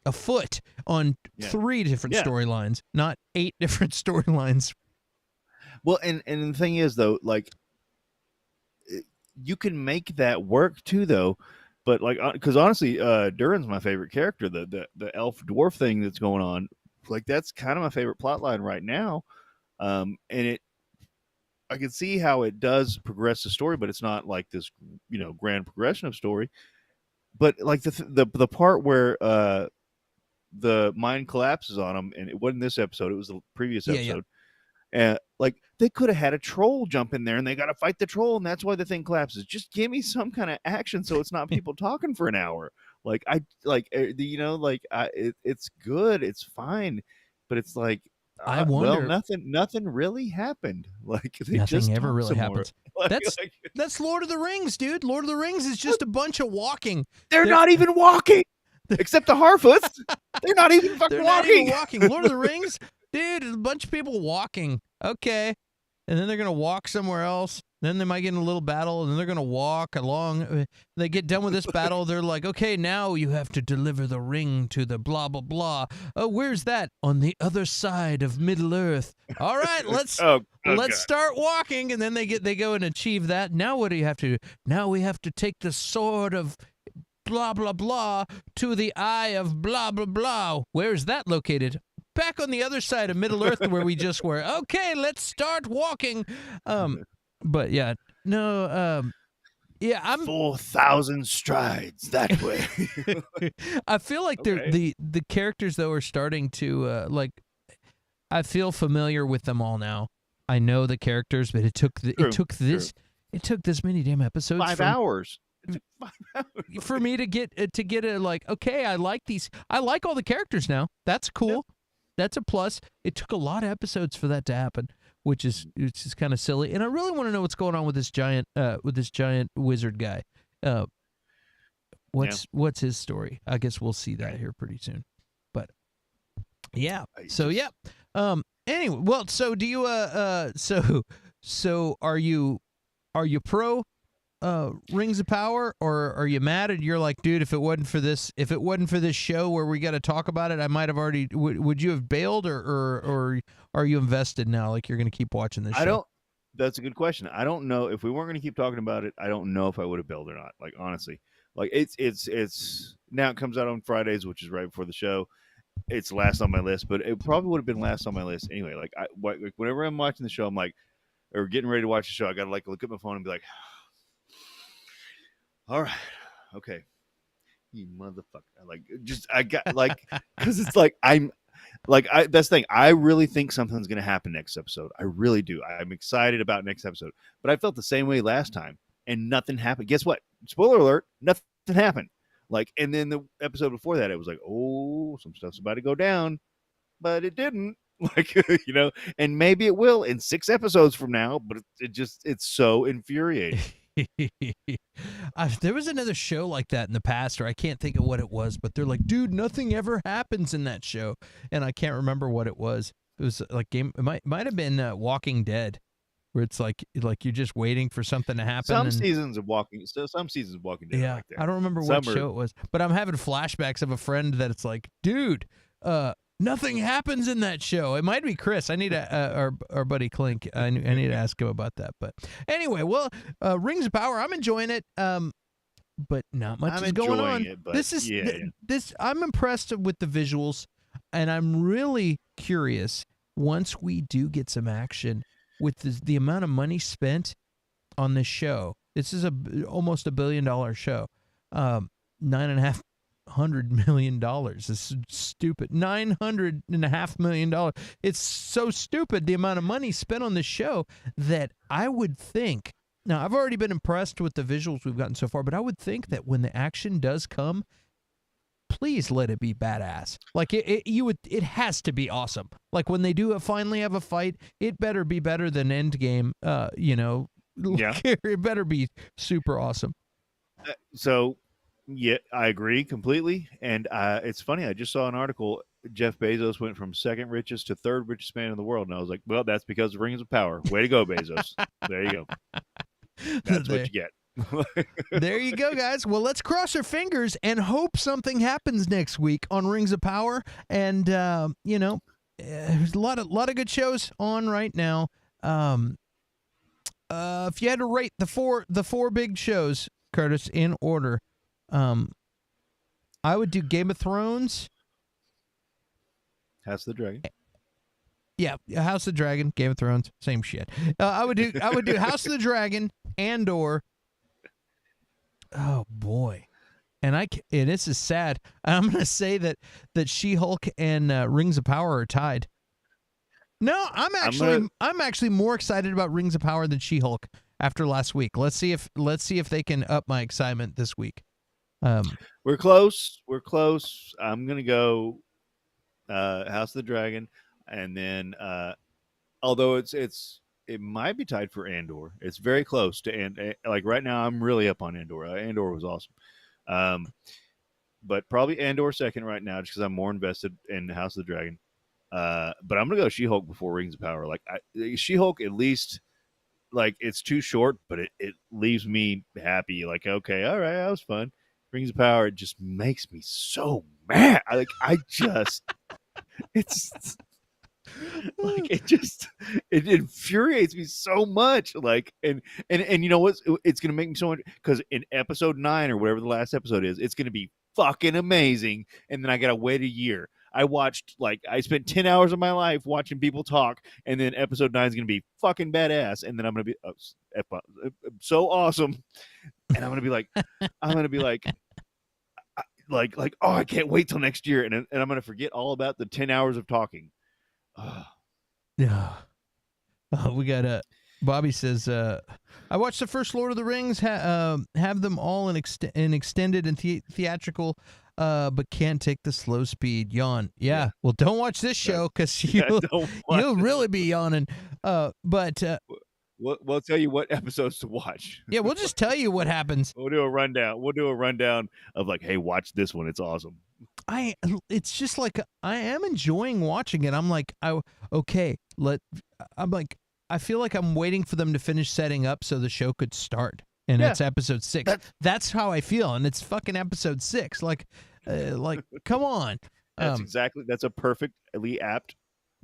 a foot on 3 different storylines, not 8 different storylines. Well, and the thing is though, like, you can make that work too, though. But like, because honestly, Durin's my favorite character. The elf dwarf thing that's going on, like, that's kind of my favorite plot line right now. And I can see how it does progress the story, but it's not like this, grand progression of story. But like the part where the mine collapses on them, and it wasn't this episode, it was the previous episode. And like, they could have had a troll jump in there and they got to fight the troll, and that's why the thing collapses. Just give me some kind of action so it's not people talking for an hour. Like, it's good, it's fine, but it's like, I wonder. Well, nothing really happened. Like, they nothing just ever really happens. Like, That's Lord of the Rings, dude. Lord of the Rings is just a bunch of walking. They're not even walking, except the Harfoots. They're not even fucking walking. Not even walking. Lord of the Rings, dude, a bunch of people walking. Okay. And then they're going to walk somewhere else. Then they might get in a little battle, and then they're going to walk along. They get done with this battle. They're like, okay, now you have to deliver the ring to the blah, blah, blah. Oh, where's that? On the other side of Middle-earth. All right, let's start walking. And then they go and achieve that. Now what do you have to do? Now we have to take the sword of blah, blah, blah to the eye of blah, blah, blah. Where's that located? Back on the other side of Middle-earth where we just were. Okay, let's start walking. But yeah, no, I'm 4,000 strides that way. I feel like the characters though are starting to I feel familiar with them all now. I know the characters, but it took this many damn episodes. 5 hours. It took 5 hours for me to get a like, okay, I like all the characters now. That's cool. Yep. That's a plus. It took a lot of episodes for that to happen, which is kind of silly. And I really want to know what's going on with this giant wizard guy. What's his story? I guess we'll see that here pretty soon. But yeah. So yeah. Anyway, well, so do you so are you pro Rings of Power, or are you mad and you're like, dude, if it wasn't for this show where we got to talk about it, I might have already would you have bailed, or are you invested now, like you're going to keep watching this show? That's a good question. I don't know if we weren't going to keep talking about it. I don't know if I would have bailed or not. Like, honestly, like it's now it comes out on Fridays, which is right before the show. It's last on my list, but it probably would have been last on my list anyway. Like, whenever I'm watching the show, I'm like, or getting ready to watch the show, I got to like look at my phone and be like, all right, okay, you motherfucker. Because it's like, that's the thing. I really think something's going to happen next episode. I really do. I'm excited about next episode. But I felt the same way last time, and nothing happened. Guess what? Spoiler alert, nothing happened. Like, and then the episode before that, it was like, oh, some stuff's about to go down. But it didn't. Like, and maybe it will in 6 episodes from now, but it's so infuriating. There was another show like that in the past, or I can't think of what it was, but they're like, dude, nothing ever happens in that show, and I can't remember what it was. It was like it might have been Walking Dead, where it's like you're just waiting for something to happen. Some seasons of Walking Dead. Yeah, like that. I don't remember what show it was, but I'm having flashbacks of a friend that it's like, dude, nothing happens in that show. It might be Chris. I need our buddy Clint. I need to ask him about that. But anyway, well, Rings of Power, I'm enjoying it. But not much is going on. This I'm impressed with the visuals, and I'm really curious once we do get some action with the amount of money spent on this show. This is almost $1 billion show. $9.5 $900 million. This is stupid. $900.5 million. It's so stupid the amount of money spent on this show that I would think. Now, I've already been impressed with the visuals we've gotten so far, but I would think that when the action does come, please let it be badass. Like it has to be awesome. Like when they do finally have a fight, it better be better than Endgame. Yeah. It better be super awesome. So, yeah, I agree completely. And it's funny. I just saw an article. Jeff Bezos went from second richest to third richest man in the world, and I was like, well, that's because of Rings of Power. Way to go, Bezos. There you go. That's what you get. There you go, guys. Well, let's cross our fingers and hope something happens next week on Rings of Power. And there's a lot of good shows on right now. If you had to rate the four big shows, Curtis, in order, I would do Game of Thrones. House of the Dragon. Yeah, House of the Dragon, Game of Thrones, same shit. I would do House of the Dragon, Andor. Oh boy, and this is sad. I'm gonna say that She-Hulk and Rings of Power are tied. No, I'm actually more excited about Rings of Power than She-Hulk after last week. Let's see if they can up my excitement this week. We're close. I'm gonna go House of the Dragon, and then although it might be tied for Andor. It's very close to like right now I'm really up on Andor. Andor was awesome. But probably Andor second right now just because I'm more invested in House of the Dragon. But I'm gonna go She-Hulk before Rings of Power. Like She-Hulk, at least, like it's too short, but it leaves me happy. Like, okay, all right, that was fun. Rings of Power, it just makes me so mad. It's like it infuriates me so much. Like and you know what? It's gonna make me so much because in episode 9 or whatever the last episode is, it's gonna be fucking amazing. And then I gotta wait a year. I spent 10 hours of my life watching people talk, and then episode 9 is gonna be fucking badass, and then I'm gonna be so awesome, and I'm gonna be like, oh, I can't wait till next year, and I'm gonna forget all about the 10 hours of talking. Yeah. We got Bobby says, I watched the first Lord of the Rings, have them all in extended and theatrical, but can't take the slow speed. Yawn. Yeah. Well, don't watch this show because you'll really be yawning. We'll tell you what episodes to watch. Yeah, we'll just tell you what happens. We'll do a rundown of like, hey, watch this one. It's awesome. It's just like I am enjoying watching it. I'm like, I feel like I'm waiting for them to finish setting up so the show could start. And it's episode 6. That's how I feel, and it's fucking episode 6. Like, come on. That's a perfectly apt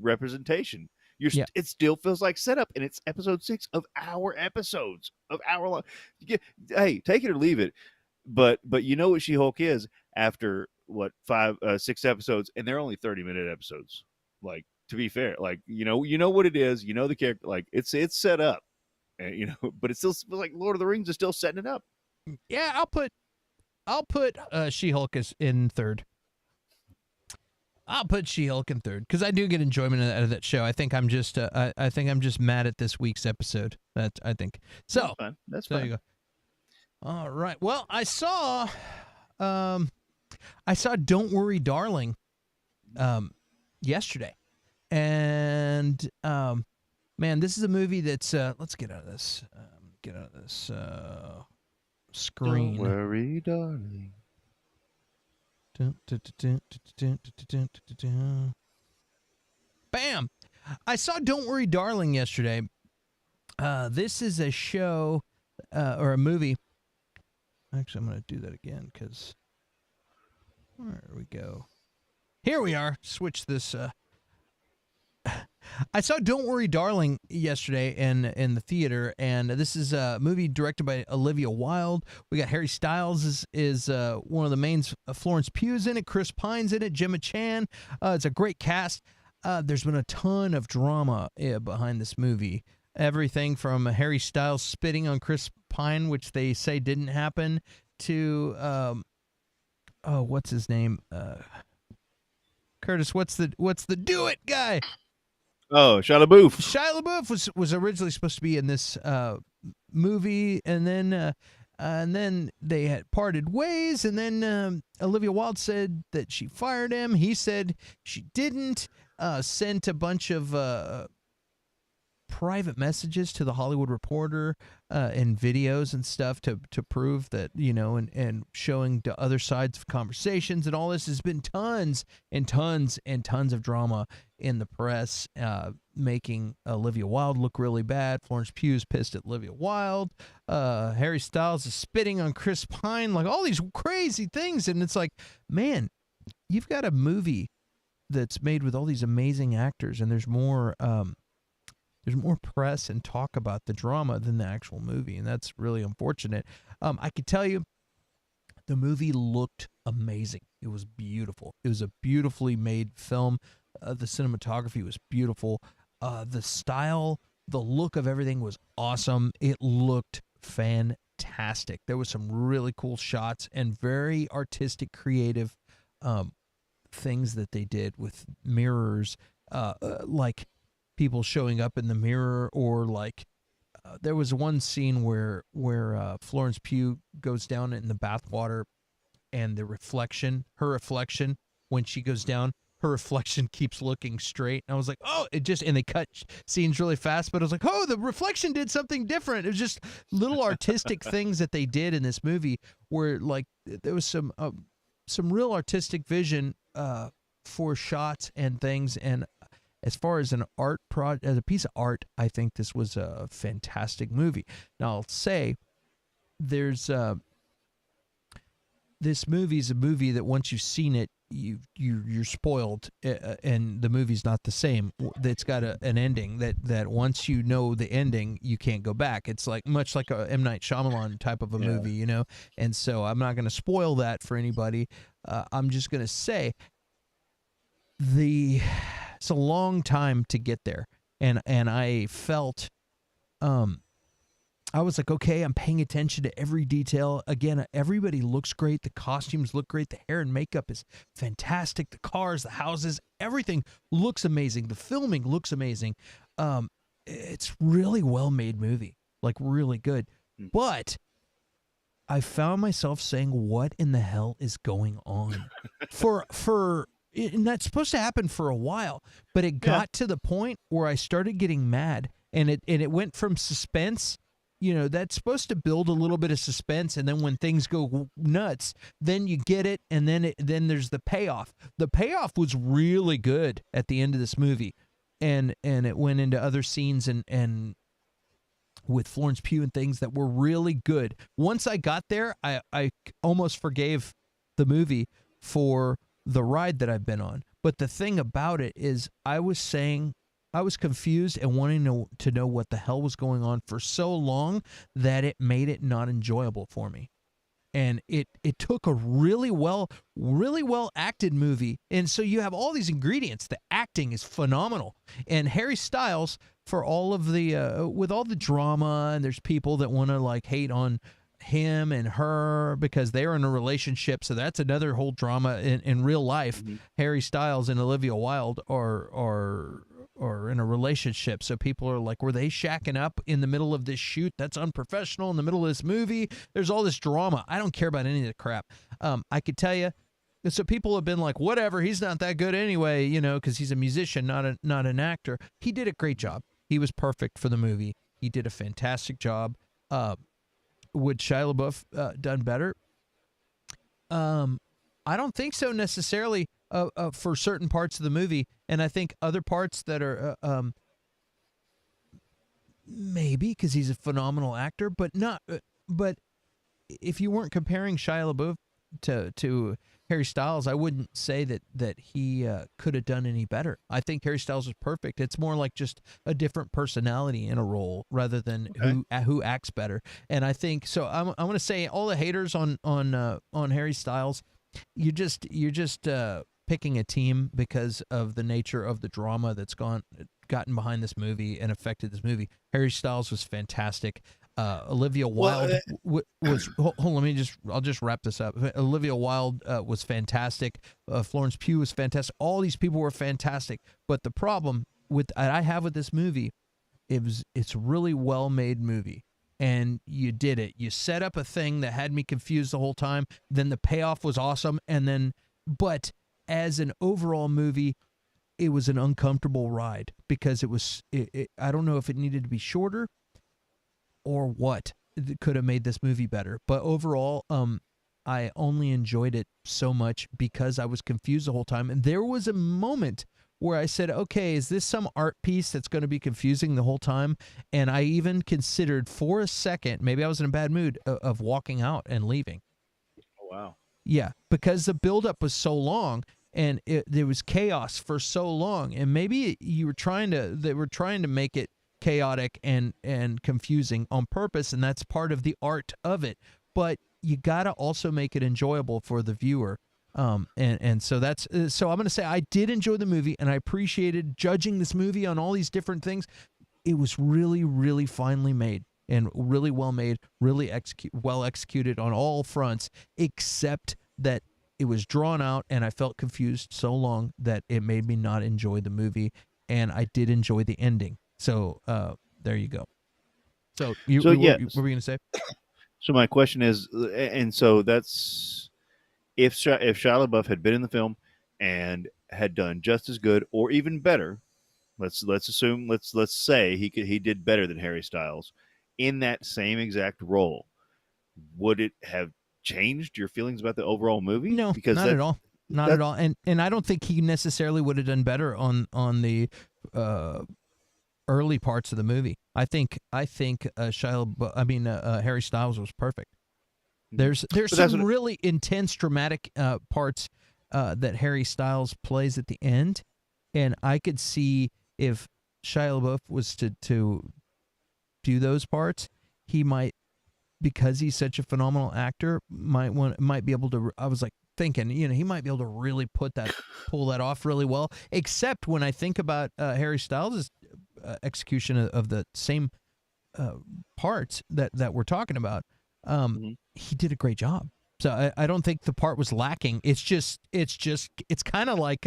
representation. It still feels like setup, and it's episode 6 of our episodes of hour long. Hey, take it or leave it. But you know what She-Hulk is after 6 episodes, and they're only 30-minute episodes. Like, to be fair, like you know what it is. You know the character. Like it's set up, but it still feels like Lord of the Rings is still setting it up. Yeah, I'll put She-Hulk in third. I'll put She-Hulk in third because I do get enjoyment out of that show. I think I'm just mad at this week's episode. I think so. That's so fine. There you go. All right. Well, I saw Don't Worry, Darling yesterday, and man, this is a movie that's let's get out of this. Screen. Don't worry, darling. Bam! I saw Don't Worry, Darling yesterday. This is a show or a movie. Actually, I'm going to do that again because there we go. Here we are. Switch this. I saw Don't Worry, Darling yesterday in the theater, and this is a movie directed by Olivia Wilde. We got Harry Styles is one of the mains. Florence Pugh's in it. Chris Pine's in it. Gemma Chan. It's a great cast. There's been a ton of drama behind this movie. Everything from Harry Styles spitting on Chris Pine, which they say didn't happen, to what's his name? Curtis, what's the do it guy? Oh, Shia LaBeouf. Shia LaBeouf was originally supposed to be in this movie, and then they had parted ways, and then Olivia Wilde said that she fired him. He said she didn't. Sent a bunch of private messages to the Hollywood Reporter and videos and stuff to prove that, and showing to other sides of conversations, and all this. Has been tons and tons and tons of drama in the press, making Olivia Wilde look really bad. Florence Pugh's pissed at Olivia Wilde. Harry Styles is spitting on Chris Pine, like all these crazy things. And it's like, man, you've got a movie that's made with all these amazing actors, and there's more press and talk about the drama than the actual movie, and that's really unfortunate. I could tell you, the movie looked amazing. It was beautiful. It was a beautifully made film. The cinematography was beautiful. The style, the look of everything was awesome. It looked fantastic. There was some really cool shots and very artistic, creative things that they did with mirrors, like people showing up in the mirror, or like there was one scene where Florence Pugh goes down in the bathwater, and her reflection, when she goes down, her reflection keeps looking straight. And I was like, oh, and they cut scenes really fast, but I was like, oh, the reflection did something different. It was just little artistic things that they did in this movie where, like, there was some real artistic vision for shots and things. And as far as as a piece of art, I think this was a fantastic movie. Now, I'll say there's this movie's a movie that once you've seen it, you're spoiled, and the movie's not the same. It's got an ending that once you know the ending, you can't go back. It's like much like a M. Night Shyamalan type of a movie, And so I'm not going to spoil that for anybody. I'm just going to say it's a long time to get there, and I felt I was like, okay, I'm paying attention to every detail. Again, everybody looks great. The costumes look great. The hair and makeup is fantastic. The cars, the houses, everything looks amazing. The filming looks amazing. It's really well-made movie, like really good. But I found myself saying, what in the hell is going on? And that's supposed to happen for a while, but it got to the point where I started getting mad, and it went from suspense. That's supposed to build a little bit of suspense, and then when things go nuts, then you get it, and then there's the payoff. The payoff was really good at the end of this movie, and it went into other scenes and with Florence Pugh and things that were really good. Once I got there, I almost forgave the movie for the ride that I've been on. But the thing about it is, I was confused and wanting to know what the hell was going on for so long that it made it not enjoyable for me. And it took a really well acted movie. And so you have all these ingredients. The acting is phenomenal. And Harry Styles, for all of the, with all the drama, and there's people that want to like hate on him and her because they're in a relationship. So that's another whole drama in real life. Mm-hmm. Harry Styles and Olivia Wilde are in a relationship. So people are like, were they shacking up in the middle of this shoot? That's unprofessional in the middle of this movie. There's all this drama. I don't care about any of the crap. I could tell you. So people have been like, whatever, he's not that good anyway, because he's a musician, not an actor. He did a great job. He was perfect for the movie. He did a fantastic job. Would Shia LaBeouf done better? I don't think so necessarily for certain parts of the movie, and I think other parts that are maybe because he's a phenomenal actor, but not. But if you weren't comparing Shia LaBeouf to Harry Styles, I wouldn't say that he could have done any better. I think Harry Styles was perfect. It's more like just a different personality in a role rather than who acts better. And I think so. I'm going to say all the haters on Harry Styles, you're just picking a team because of the nature of the drama that's gotten behind this movie and affected this movie. Harry Styles was fantastic. Olivia Well, Wilde was hold on, I'll just wrap this up. Olivia Wilde was fantastic. Florence Pugh was fantastic. All these people were fantastic. But the problem I have with this movie, it's a really well made movie. And you did it. You set up a thing that had me confused the whole time. Then the payoff was awesome. But as an overall movie, it was an uncomfortable ride because I don't know if it needed to be shorter or what could have made this movie better. But overall, I only enjoyed it so much because I was confused the whole time. And there was a moment where I said, okay, is this some art piece that's going to be confusing the whole time? And I even considered for a second, maybe I was in a bad mood, of walking out and leaving. Oh, wow. Yeah, because the buildup was so long and there was chaos for so long. And maybe they were trying to make it chaotic and confusing on purpose, and that's part of the art of it. But you got to also make it enjoyable for the viewer. And so that's so I'm going to say I did enjoy the movie, and I appreciated judging this movie on all these different things. It was really, really finely made and really well made, really well executed on all fronts, except that it was drawn out, and I felt confused so long that it made me not enjoy the movie. And I did enjoy the ending. So there you go. So what were you going to say? So my question is, and so that's if Shia LaBeouf had been in the film and had done just as good or even better, let's say he did better than Harry Styles in that same exact role, would it have changed your feelings about the overall movie? No, because not at all. Not at all. And I don't think he necessarily would have done better on the early parts of the movie. I think Harry Styles was perfect. There's some really intense dramatic parts that Harry Styles plays at the end, and I could see if Shia LaBeouf was to do those parts, he might, because he's such a phenomenal actor, might be able to. I was like thinking, he might be able to really pull that off really well. Except when I think about Harry Styles' execution of the same parts that we're talking about, he did a great job. So I don't think the part was lacking. It's kind of like,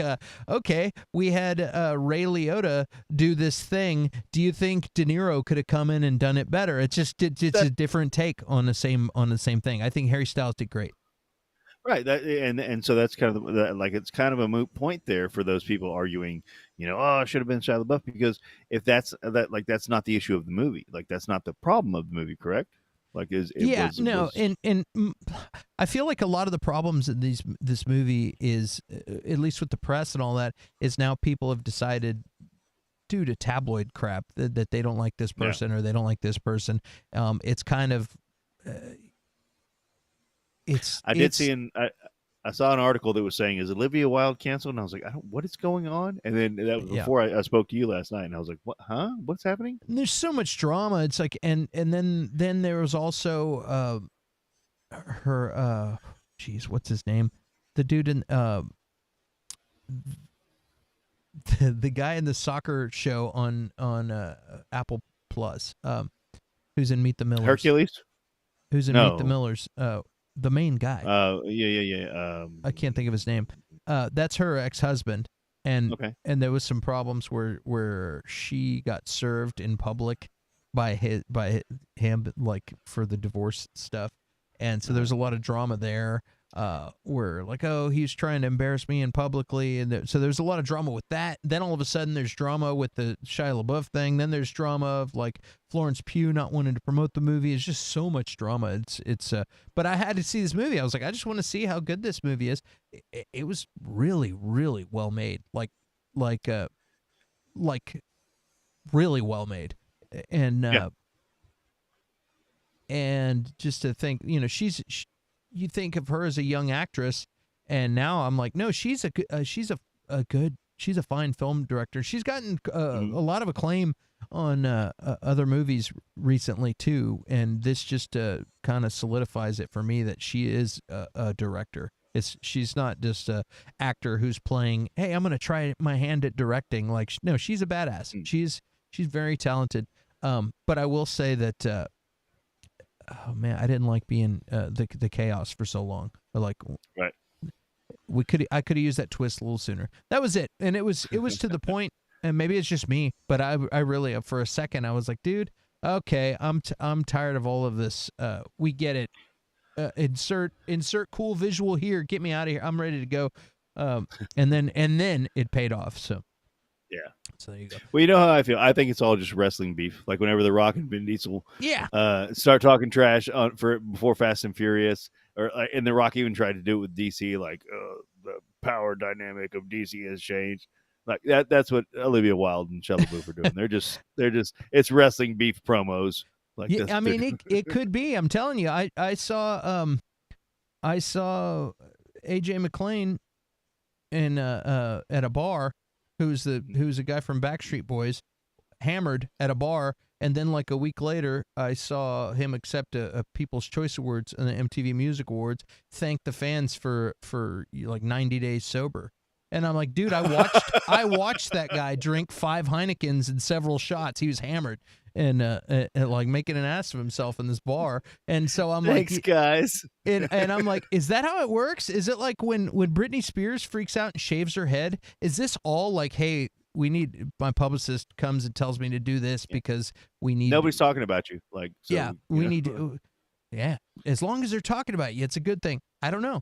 okay, we had Ray Liotta do this thing. Do you think De Niro could have come in and done it better? It's a different take on the same thing. I think Harry Styles did great. Right, and so that's kind of like it's kind of a moot point there for those people arguing, oh, it should have been Shia LaBeouf, because if that's not the issue of the movie, like that's not the problem of the movie, correct? Like and I feel like a lot of the problems in this movie is, at least with the press and all that, is now people have decided, due to tabloid crap, that they don't like this person or they don't like this person. It's kind of I saw an article that was saying, is Olivia Wilde canceled? And I was like, what is going on? And then that was before I spoke to you last night, and I was like, what? Huh? What's happening? And there's so much drama. It's like, and then there was also her what's his name? The dude in the guy in the soccer show on Apple Plus, who's in Meet the Millers. Hercules? Who's in Meet the Millers? The main guy. Yeah. I can't think of his name. That's her ex-husband, and there was some problems where she got served in public by him, like for the divorce stuff, and so there's a lot of drama there. Where like, oh, he's trying to embarrass me in publicly, and so there's a lot of drama with that. Then all of a sudden there's drama with the Shia LaBeouf thing. Then there's drama of like Florence Pugh not wanting to promote the movie. It's just so much drama. But I had to see this movie. I was like, I just want to see how good this movie is. It was really, really well made. Like really well made, and just to think, you think of her as a young actress, and now I'm like, no, she's a fine film director. She's gotten a lot of acclaim on other movies recently too, and this just kind of solidifies it for me that she is a director. She's not just a actor who's playing, hey, I'm gonna try my hand at directing. Like, no, she's a badass. She's very talented. But I will say that oh man, I didn't like being the chaos for so long. Like Right. I could have used that twist a little sooner. That was it, and it was to the point. And maybe it's just me, but I really for a second I was like, dude, okay, I'm tired of all of this. We get it. Insert cool visual here. Get me out of here. I'm ready to go. And then it paid off. So Yeah. So there you go. Well, you know how I feel. I think it's all just wrestling beef. Like whenever The Rock and Vin Diesel start talking trash before Fast and Furious, and The Rock even tried to do it with DC, like the power dynamic of DC has changed. Like that's what Olivia Wilde and Shia LaBeouf are doing. They're just it's wrestling beef promos. Like yeah, I mean it could be. I'm telling you, I saw AJ McClain in at a bar, who's the guy from Backstreet Boys, hammered at a bar, and then like a week later I saw him accept a People's Choice Awards and the MTV Music Awards, thank the fans for like 90 days sober. And I'm like, dude, I watched that guy drink 5 Heinekens and several shots. He was hammered and like making an ass of himself in this bar. And so I'm Thanks, like, guys. and I'm like, is that how it works? Is it like when Britney Spears freaks out and shaves her head? Is this all like, hey, my publicist comes and tells me to do this because we need. Nobody's talking about you. Like, so, yeah, we need to. Yeah, as long as they're talking about you, it's a good thing. I don't know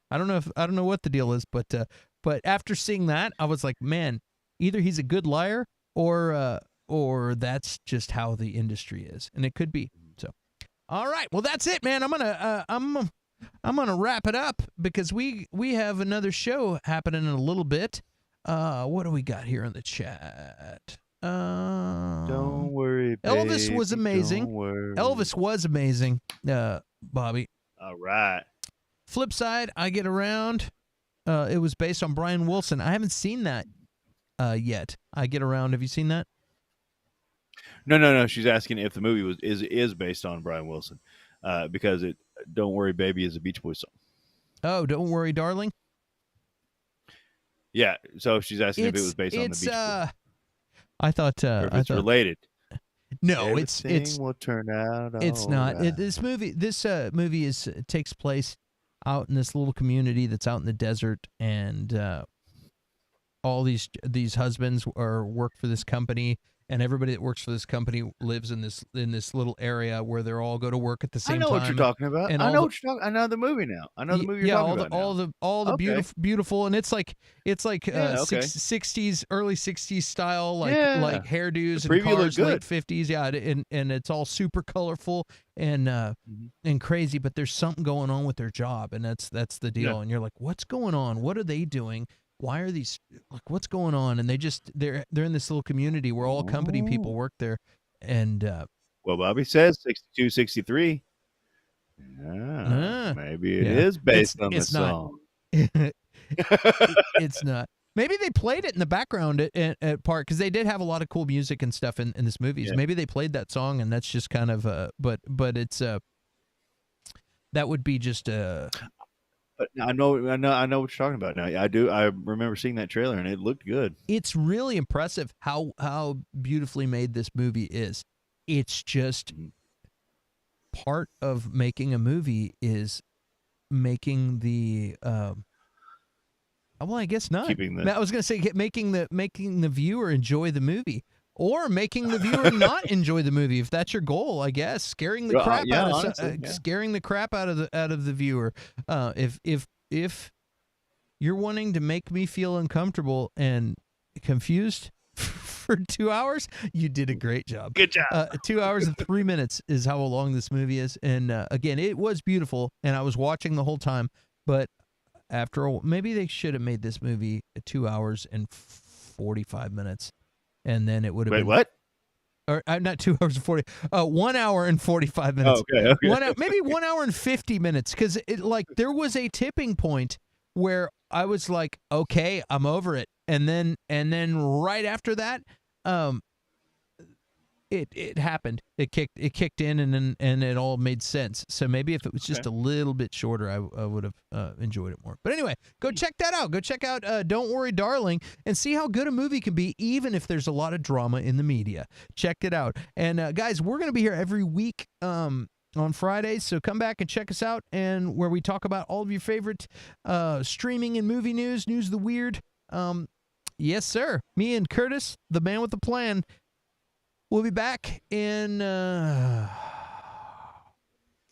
what the deal is, but after seeing that, I was like, man, either he's a good liar or that's just how the industry is, and it could be. So, all right, well, that's it, man. I'm gonna wrap it up because we have another show happening in a little bit. What do we got here in the chat? Don't worry, baby, Elvis was amazing. Elvis was amazing, Bobby. All right. Flip side, I Get Around. It was based on Brian Wilson. I haven't seen that yet. I Get Around. Have you seen that? No. She's asking if the movie is based on Brian Wilson, because "Don't Worry, Baby" is a Beach Boys song. Oh, Don't Worry, Darling. Yeah. So she's asking if it was based on the Beach Boys. I thought or if it's related. No, Everything it's will turn out. It's not. Right. This movie takes place out in this little community that's out in the desert, and all these husbands work for this company, and everybody that works for this company lives in this little area where they all go to work at the same time. I know what you're talking about. And I know the movie now. I know the movie you're talking about. All the Okay. beautiful, and it's like okay. 60s, early 60s style, like hairdos The and preview cars, looked late good. 50s, and it's all super colorful and crazy. But there's something going on with their job, and that's the deal. Yeah. And you're like, what's going on? What are they doing? Why are these what's going on? And they're in this little community where all company people work there, and Well, Bobby says 62, 63. Maybe it is based on the song. It's not. Maybe they played it in the background at part, because they did have a lot of cool music and stuff in this movie. Yeah. Maybe they played that song, and that's just kind of but it's that would be just But I know what you're talking about now. I do. I remember seeing that trailer, and it looked good. It's really impressive how beautifully made this movie is. It's just part of making a movie is making the well, I guess not. I was going to say making the viewer enjoy the movie, or making the viewer not enjoy the movie, if that's your goal. I guess scaring the crap scaring the crap out of the viewer. If you're wanting to make me feel uncomfortable and confused for 2 hours, you did a great job. Good job. 2 hours and 3 minutes is how long this movie is, and again, it was beautiful, and I was watching the whole time. But after all, maybe they should have made this movie 2 hours and 45 minutes, and then it would have been what? Or not 2 hours and 40. 1 hour and 45 minutes. Oh, okay. Maybe 1 hour and 50 minutes, because there was a tipping point where I was like, okay, I'm over it, and then right after that, it happened. It kicked in, and it all made sense. So maybe if it was just a little bit shorter, I would have enjoyed it more. But anyway, go check that out. Go check out Don't Worry, Darling, and see how good a movie can be, even if there's a lot of drama in the media. Check it out. And guys, we're going to be here every week. on Fridays. So come back and check us out, and where we talk about all of your favorite streaming and movie news of the weird. Yes, sir. Me and Curtis, the man with the plan, will be back in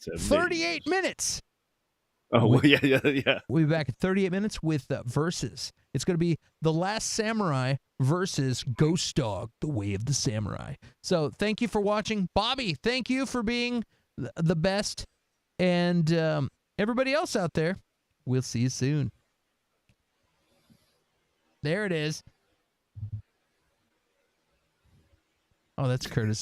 38 minutes. Oh, well, yeah. We'll be back in 38 minutes with Versus. It's going to be The Last Samurai versus Ghost Dog, The Way of the Samurai. So thank you for watching. Bobby, thank you for being the best. And everybody else out there, we'll see you soon. There it is. Oh, that's Curtis.